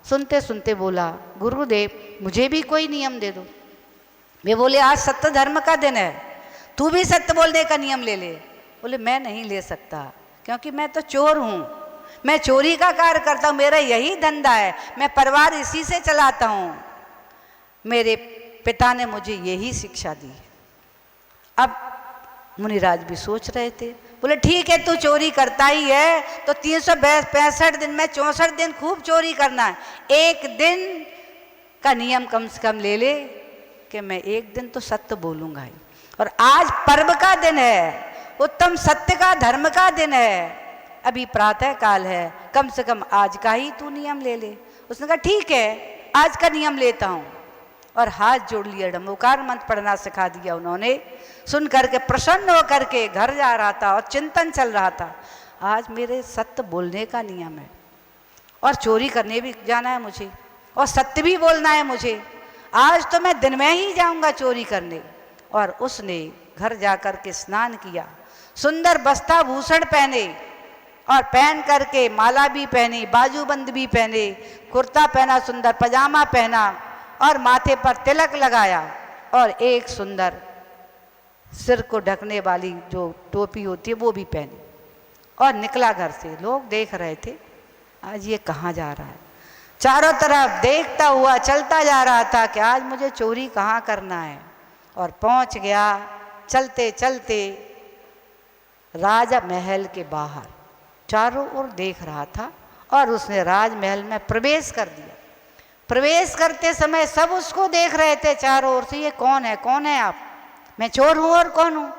सुनते सुनते बोला गुरुदेव मुझे भी कोई नियम दे दो। वे बोले आज सत्य धर्म का दिन है, तू भी सत्य बोलने का नियम ले ले। बोले मैं नहीं ले सकता, क्योंकि मैं तो चोर हूँ, मैं चोरी का कार्य करता हूँ, मेरा यही धंधा है, मैं परिवार इसी से चलाता हूँ, मेरे पिता ने मुझे यही शिक्षा दी। अब मुनिराज भी सोच रहे थे, बोले ठीक है तू चोरी करता ही है तो 365 दिन में 64 दिन खूब चोरी करना है, एक दिन का नियम कम से कम ले ले कि मैं एक दिन तो सत्य बोलूँगा ही। और आज पर्व का दिन है, उत्तम सत्य का धर्म का दिन है, अभी प्रातः काल है, कम से कम आज का ही तू नियम ले ले। उसने कहा ठीक है आज का नियम लेता हूँ, और हाथ जोड़ लिया, डमोकार मंत्र पढ़ना सिखा दिया उन्होंने। सुन करके प्रसन्न होकर के घर जा रहा था और चिंतन चल रहा था, आज मेरे सत्य बोलने का नियम है, और चोरी करने भी जाना है मुझे, और सत्य भी बोलना है मुझे, आज तो मैं दिन में ही जाऊंगा चोरी करने। और उसने घर जाकर के स्नान किया, सुंदर वस्त्र भूषण पहने, और पहन करके माला भी पहनी, बाजूबंद भी पहने, कुर्ता पहना, सुंदर पजामा पहना, और माथे पर तिलक लगाया, और एक सुंदर सिर को ढकने वाली जो टोपी होती है वो भी पहनी, और निकला घर से। लोग देख रहे थे आज ये कहाँ जा रहा है, चारों तरफ देखता हुआ चलता जा रहा था कि आज मुझे चोरी कहाँ करना है। और पहुँच गया चलते चलते राजा महल के बाहर, चारों ओर देख रहा था, और उसने राजमहल में प्रवेश कर दिया। प्रवेश करते समय सब उसको देख रहे थे चारों ओर से, ये कौन है, कौन है आप, मैं चोर हूँ और कौन हूँ,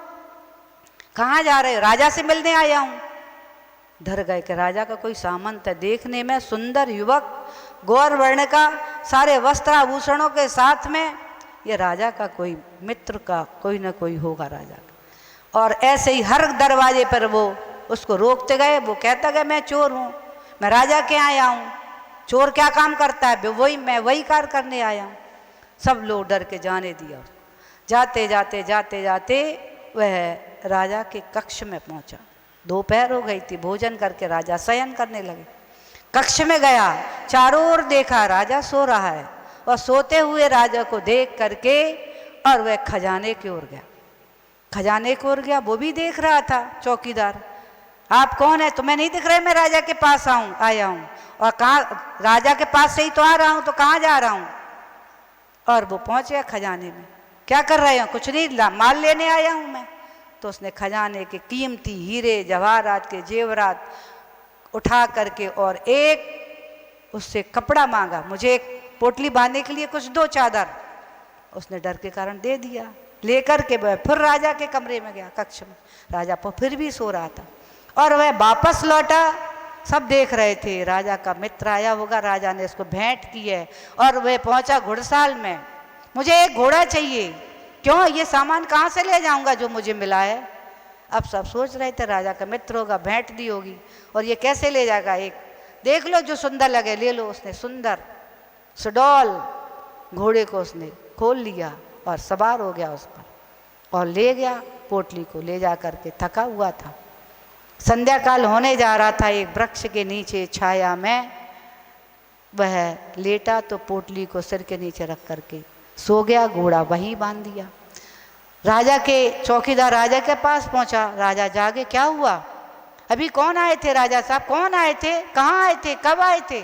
कहाँ जा रहे, राजा से मिलने आया हूँ। डर गए कि राजा का कोई सामंत है, देखने में सुंदर युवक, गौर वर्ण का, सारे वस्त्र आभूषणों के साथ में, ये राजा का कोई मित्र का कोई ना कोई होगा राजा का। और ऐसे ही हर दरवाजे पर वो उसको रोकते गए, वो कहता गया मैं चोर हूँ, मैं राजा के आया हूँ, चोर क्या काम करता है, वही मैं वही कार्य करने आया हूँ। सब लोग डर के जाने दिया। जाते जाते जाते जाते वह राजा के कक्ष में पहुँचा। दोपहर हो गई थी, भोजन करके राजा शयन करने लगे। कक्ष में गया, चारों ओर देखा, राजा सो रहा है, और सोते हुए राजा को देख करके और वह खजाने की ओर गया। खजाने की ओर गया, वो भी देख रहा था चौकीदार, आप कौन है, तुम्हें नहीं दिख रहे मैं राजा के पास आया हूँ, और कहाँ, राजा के पास से ही तो आ रहा हूँ, तो कहाँ जा रहा हूँ। और वो पहुँच गया खजाने में, क्या कर रहे हो, कुछ नहीं, माल लेने आया हूँ मैं। तो उसने खजाने के कीमती हीरे जवाहरात के जेवरात उठा करके और एक उससे कपड़ा मांगा, मुझे एक पोटली बांधने के लिए कुछ दो चादर, उसने डर के कारण दे दिया। लेकर के वह फिर राजा के कमरे में गया, कक्ष में, राजा पर फिर भी सो रहा था, और वह वापस लौटा। सब देख रहे थे, राजा का मित्र आया होगा, राजा ने इसको भेंट की है। और वह पहुंचा घुड़साल में, मुझे एक घोड़ा चाहिए, क्यों, ये सामान कहाँ से ले जाऊंगा जो मुझे मिला है। अब सब सोच रहे थे राजा का मित्र होगा, भेंट दी होगी, और ये कैसे ले जाएगा, एक देख लो जो सुंदर लगे ले लो। उसने सुंदर सुडौल घोड़े को उसने खोल लिया और सवार हो गया उस पर, और ले गया पोटली को, ले जा करके, थका हुआ था, संध्या काल होने जा रहा था। एक वृक्ष के नीचे छाया में वह लेटा, तो पोटली को सिर के नीचे रख करके सो गया, घोड़ा वहीं बांध दिया। राजा के चौकीदार राजा के पास पहुंचा, राजा जागे, क्या हुआ, अभी कौन आए थे राजा साहब, कौन आए थे, कहाँ आए थे, कब आए थे।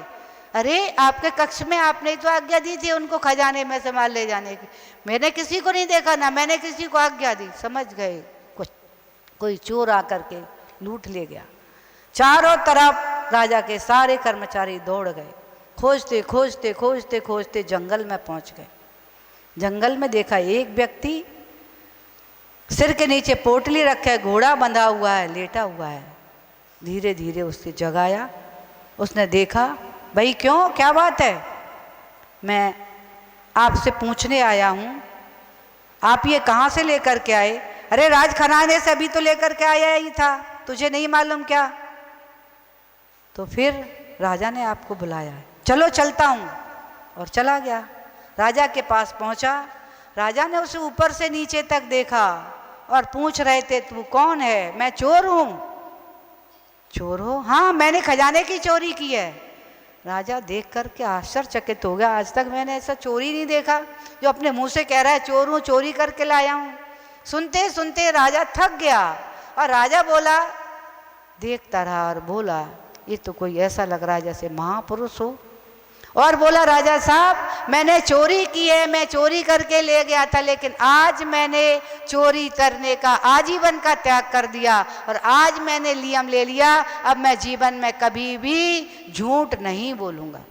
अरे आपके कक्ष में आपने तो आज्ञा दी थी उनको खजाने में से माल ले जाने की, मैंने किसी को नहीं देखा ना मैंने किसी को आज्ञा दी। समझ गए कुछ कोई चोर आकर के लूट ले गया। चारों तरफ राजा के सारे कर्मचारी दौड़ गए, खोजते खोजते खोजते खोजते जंगल में पहुंच गए। जंगल में देखा एक व्यक्ति सिर के नीचे पोटली रखे, घोड़ा बंधा हुआ है, लेटा हुआ है। धीरे धीरे उससे जगाया। उसने देखा, भाई क्यों, क्या बात है? मैं आपसे पूछने आया हूँ, आप ये कहाँ से लेकर के आए? अरे राज खजाने से अभी तो लेकर के आया ही था, तुझे नहीं मालूम क्या? तो फिर राजा ने आपको बुलाया है, चलो चलता हूँ। और चला गया। राजा के पास पहुँचा। राजा ने उसे ऊपर से नीचे तक देखा और पूछ रहे थे, तू कौन है? मैं चोर हूँ। चोर हो? हाँ, मैंने खजाने की चोरी की है। राजा देख करके आश्चर्यचकित हो गया, आज तक मैंने ऐसा चोरी नहीं देखा जो अपने मुंह से कह रहा है चोर हूँ, चोरी करके लाया हूँ। सुनते सुनते राजा थक गया और राजा बोला, देखता रहा और बोला, ये तो कोई ऐसा लग रहा है जैसे महापुरुष हो। और बोला, राजा साहब मैंने चोरी की है, मैं चोरी करके ले गया था, लेकिन आज मैंने चोरी करने का आजीवन का त्याग कर दिया और आज मैंने नियम ले लिया, अब मैं जीवन में कभी भी झूठ नहीं बोलूँगा।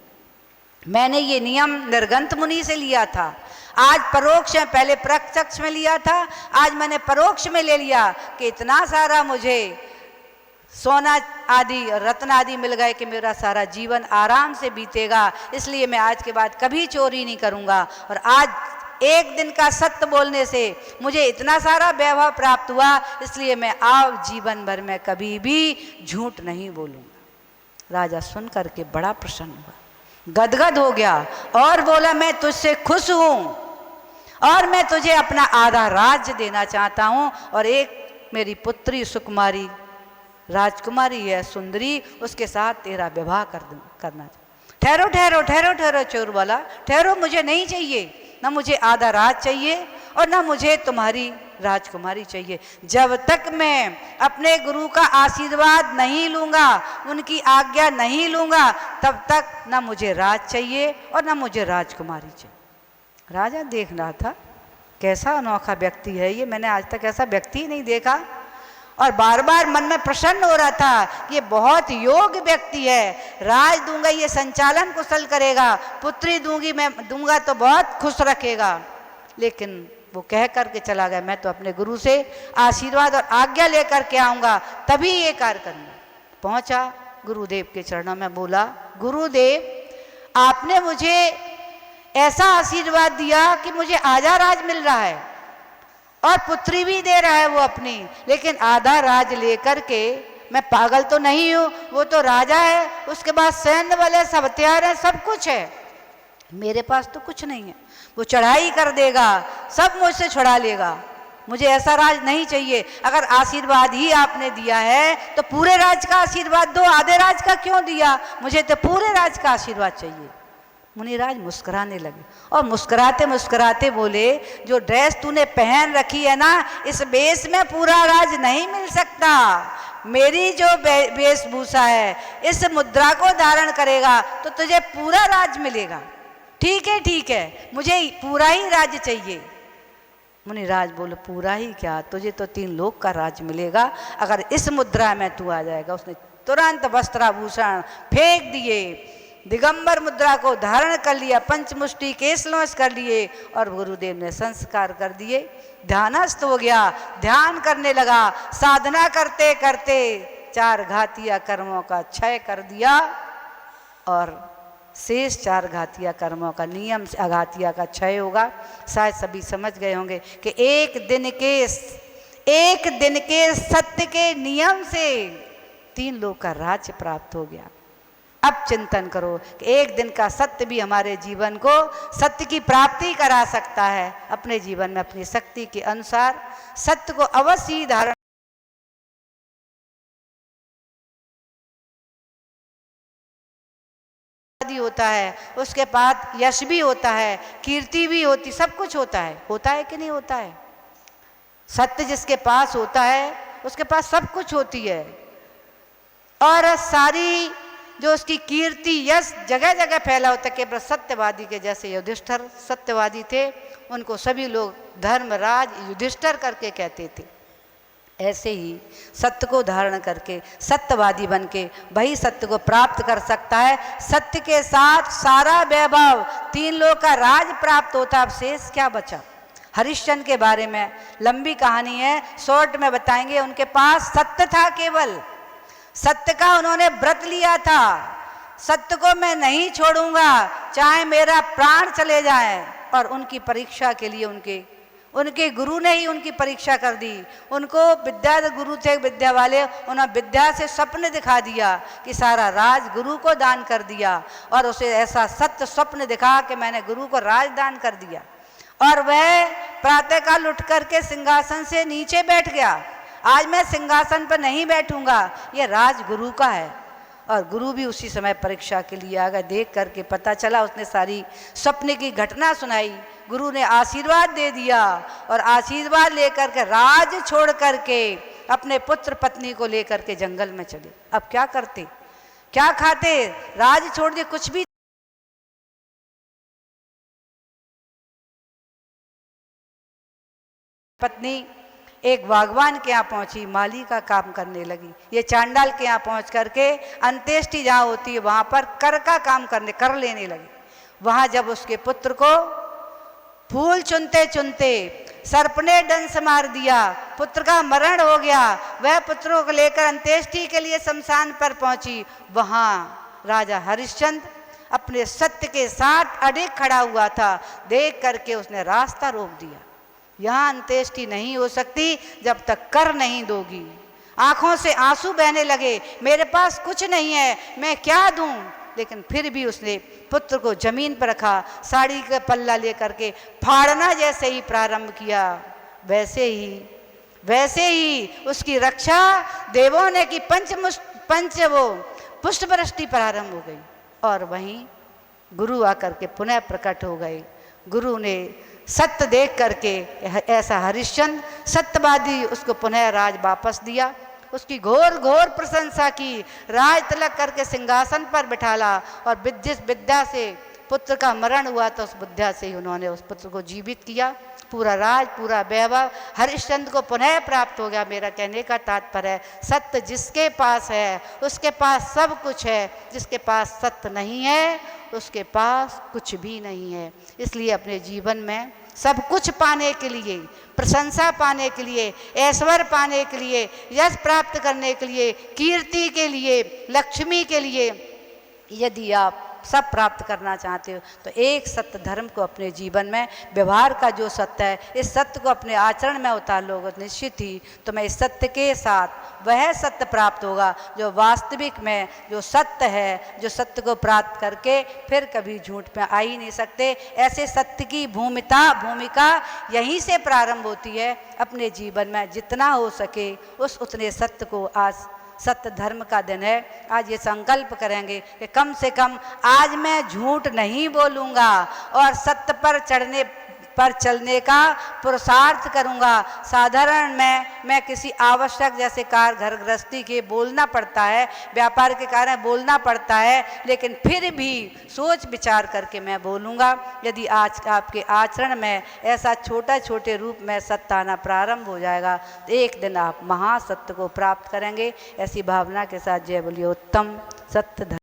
मैंने ये नियम निर्गंत मुनि से लिया था, आज परोक्ष में, पहले प्रत्यक्ष में लिया था, आज मैंने परोक्ष में ले लिया कि इतना सारा मुझे सोना आदि रत्न आदि मिल गए कि मेरा सारा जीवन आराम से बीतेगा, इसलिए मैं आज के बाद कभी चोरी नहीं करूँगा। और आज एक दिन का सत्य बोलने से मुझे इतना सारा वैभव प्राप्त हुआ, इसलिए मैं अब जीवन भर में कभी भी झूठ नहीं बोलूँगा। राजा सुन करके बड़ा प्रसन्न हुआ, गदगद हो गया और बोला, मैं तुझसे खुश हूँ और मैं तुझे अपना आधा राज्य देना चाहता हूँ और एक मेरी पुत्री सुकुमारी राजकुमारी है, सुंदरी, उसके साथ तेरा विवाह करना। ठहरो ठहरो ठहरो ठहरो, चोर वाला, ठहरो, मुझे नहीं चाहिए, ना मुझे आधा राज चाहिए और ना मुझे तुम्हारी राजकुमारी चाहिए। जब तक मैं अपने गुरु का आशीर्वाद नहीं लूँगा, उनकी आज्ञा नहीं लूँगा, तब तक ना मुझे राज चाहिए और ना मुझे राजकुमारी चाहिए। राजा देख रहा था कैसा अनोखा व्यक्ति है ये, मैंने आज तक ऐसा व्यक्ति ही नहीं देखा और बार बार मन में प्रसन्न हो रहा था, ये बहुत योग्य व्यक्ति है, राज दूंगा ये संचालन कुशल करेगा, पुत्री दूंगी मैं दूंगा तो बहुत खुश रखेगा। लेकिन वो कह करके चला गया, मैं तो अपने गुरु से आशीर्वाद और आज्ञा लेकर के आऊँगा तभी ये कार्य करूँगा। पहुँचा गुरुदेव के चरणों में, बोला, गुरुदेव आपने मुझे ऐसा आशीर्वाद दिया कि मुझे आधा राज मिल रहा है और पुत्री भी दे रहा है वो अपनी, लेकिन आधा राज लेकर के मैं पागल तो नहीं हूँ, वो तो राजा है, उसके पास सैन्य बल है, सब हथियार है, सब कुछ है, मेरे पास तो कुछ नहीं है। वो चढ़ाई कर देगा, सब मुझसे छुड़ा लेगा, मुझे ऐसा राज नहीं चाहिए। अगर आशीर्वाद ही आपने दिया है तो पूरे राज का आशीर्वाद दो, आधे राज का क्यों दिया? मुझे तो पूरे राज का आशीर्वाद चाहिए। मुनिराज मुस्कुराने लगे और मुस्कुराते मुस्कुराते बोले, जो ड्रेस तूने पहन रखी है ना, इस वेश में पूरा राज नहीं मिल सकता। मेरी जो वेशभूषा है, इस मुद्रा को धारण करेगा तो तुझे पूरा राज मिलेगा। ठीक है, मुझे पूरा ही राज चाहिए। मुनिराज बोले, पूरा ही क्या, तुझे तो 3 लोक का राज मिलेगा अगर इस मुद्रा में तू आ जाएगा। उसने तुरंत वस्त्राभूषण फेंक दिए, दिगंबर मुद्रा को धारण कर लिया, पंचमुष्टि केशलोंस कर लिए और गुरुदेव ने संस्कार कर दिए। ध्यानस्थ हो गया, ध्यान करने लगा, साधना करते करते 4 घातीय कर्मों का क्षय कर दिया और शेष 4 घातीय कर्मों का नियम से अघातीय का क्षय होगा। शायद सभी समझ गए होंगे कि एक दिन के सत्य के नियम से 3 लोक का राज्य प्राप्त हो गया। अब चिंतन करो कि एक दिन का सत्य भी हमारे जीवन को सत्य की प्राप्ति करा सकता है। अपने जीवन में अपनी शक्ति के अनुसार सत्य को अवश्य ही धारण होता है, उसके बाद यश भी होता है, कीर्ति भी होती, सब कुछ होता है कि नहीं होता है? सत्य जिसके पास होता है उसके पास सब कुछ होती है और सारी जो उसकी कीर्ति यश जगह जगह फैला होता, केवल सत्यवादी के जैसे युधिष्ठिर सत्यवादी थे, उनको सभी लोग धर्मराज युधिष्ठिर करके कहते थे। ऐसे ही सत्य को धारण करके सत्यवादी बन के वही सत्य को प्राप्त कर सकता है। सत्य के साथ सारा वैभव, 3 लोक का राज प्राप्त होता। अब शेष क्या बचा? हरिश्चंद्र के बारे में लंबी कहानी है, शॉर्ट में बताएंगे। उनके पास सत्य था, केवल सत्य का उन्होंने व्रत लिया था। सत्य को मैं नहीं छोड़ूंगा चाहे मेरा प्राण चले जाए। और उनकी परीक्षा के लिए उनके गुरु ने ही उनकी परीक्षा कर दी। उनको विद्या गुरु थे, विद्या वाले, उन्होंने विद्या से स्वप्न दिखा दिया कि सारा राज गुरु को दान कर दिया। और उसे ऐसा सत्य स्वप्न दिखा कि मैंने गुरु को राज दान कर दिया। और वह प्रातःकाल उठ करके सिंहासन से नीचे बैठ गया। आज मैं सिंहासन पर नहीं बैठूंगा, ये राज गुरु का है। और गुरु भी उसी समय परीक्षा के लिए आ गए। देख करके पता चला, उसने सारी स्वप्न की घटना सुनाई। गुरु ने आशीर्वाद दे दिया और आशीर्वाद लेकर के राज छोड़ करके अपने पुत्र पत्नी को लेकर के जंगल में चले। अब क्या करते, क्या खाते? राज छोड़ दिए, कुछ भी। पत्नी एक बागवान के यहाँ पहुंची, माली का काम करने लगी। ये चांडाल के यहाँ पहुंच करके अंत्येष्टि जहाँ होती है वहां पर कर का काम कर लेने लगी। वहां जब उसके पुत्र को फूल चुनते चुनते सर्प ने डंस मार दिया, पुत्र का मरण हो गया। वह पुत्रों को लेकर अंत्येष्टि के लिए शमशान पर पहुंची। वहां राजा हरिश्चंद्र अपने सत्य के साथ अडिग खड़ा हुआ था। देख करके उसने रास्ता रोक दिया। यहाँ अंत्येष्टि नहीं हो सकती जब तक कर नहीं दोगी। आंखों से आंसू बहने लगे, मेरे पास कुछ नहीं है, मैं क्या दूं? लेकिन फिर भी उसने पुत्र को जमीन पर रखा, साड़ी का पल्ला लेकर के फाड़ना जैसे ही प्रारंभ किया, वैसे ही उसकी रक्षा देवों ने की पुष्प वृष्टि प्रारंभ हो गई। और वहीं गुरु आकर के पुनः प्रकट हो गए। गुरु ने सत्य देख करके ऐसा हरिश्चंद्र सत्यवादी उसको पुनः राज वापस दिया। उसकी घोर घोर प्रशंसा की, राज तिलक करके सिंहासन पर बिठाला। और जिस विद्या से पुत्र का मरण हुआ था उस विद्या से ही उन्होंने उस पुत्र को जीवित किया। पूरा राज, पूरा वैभव हरिश्चंद्र को पुनः प्राप्त हो गया। मेरा कहने का तात्पर्य है, सत्य जिसके पास है उसके पास सब कुछ है, जिसके पास सत्य नहीं है उसके पास कुछ भी नहीं है। इसलिए अपने जीवन में सब कुछ पाने के लिए, प्रशंसा पाने के लिए, ऐश्वर्य पाने के लिए, यश प्राप्त करने के लिए, कीर्ति के लिए, लक्ष्मी के लिए, यदि आप सब प्राप्त करना चाहते हो तो एक सत्य धर्म को अपने जीवन में, व्यवहार का जो सत्य है, इस सत्य को अपने आचरण में उतार लोगे निश्चित ही तुम्हें इस सत्य के साथ वह सत्य प्राप्त होगा जो वास्तविक में जो सत्य है, जो सत्य को प्राप्त करके फिर कभी झूठ में आ ही नहीं सकते। ऐसे सत्य की भूमिका यहीं से प्रारंभ होती है। अपने जीवन में जितना हो सके उतने सत्य को, आज सत्य धर्म का दिन है, आज ये संकल्प करेंगे कि कम से कम आज मैं झूठ नहीं बोलूँगा और सत्य पर चलने का पुरुषार्थ करूँगा। साधारण मैं किसी आवश्यक, जैसे घर गृहस्थी के बोलना पड़ता है, व्यापार के कारण बोलना पड़ता है, लेकिन फिर भी सोच विचार करके मैं बोलूँगा। यदि आज आपके आचरण में ऐसा छोटे रूप में सत्य आना प्रारंभ हो जाएगा तो एक दिन आप महासत्य को प्राप्त करेंगे। ऐसी भावना के साथ जय बोलिए उत्तम सत्य धर्म।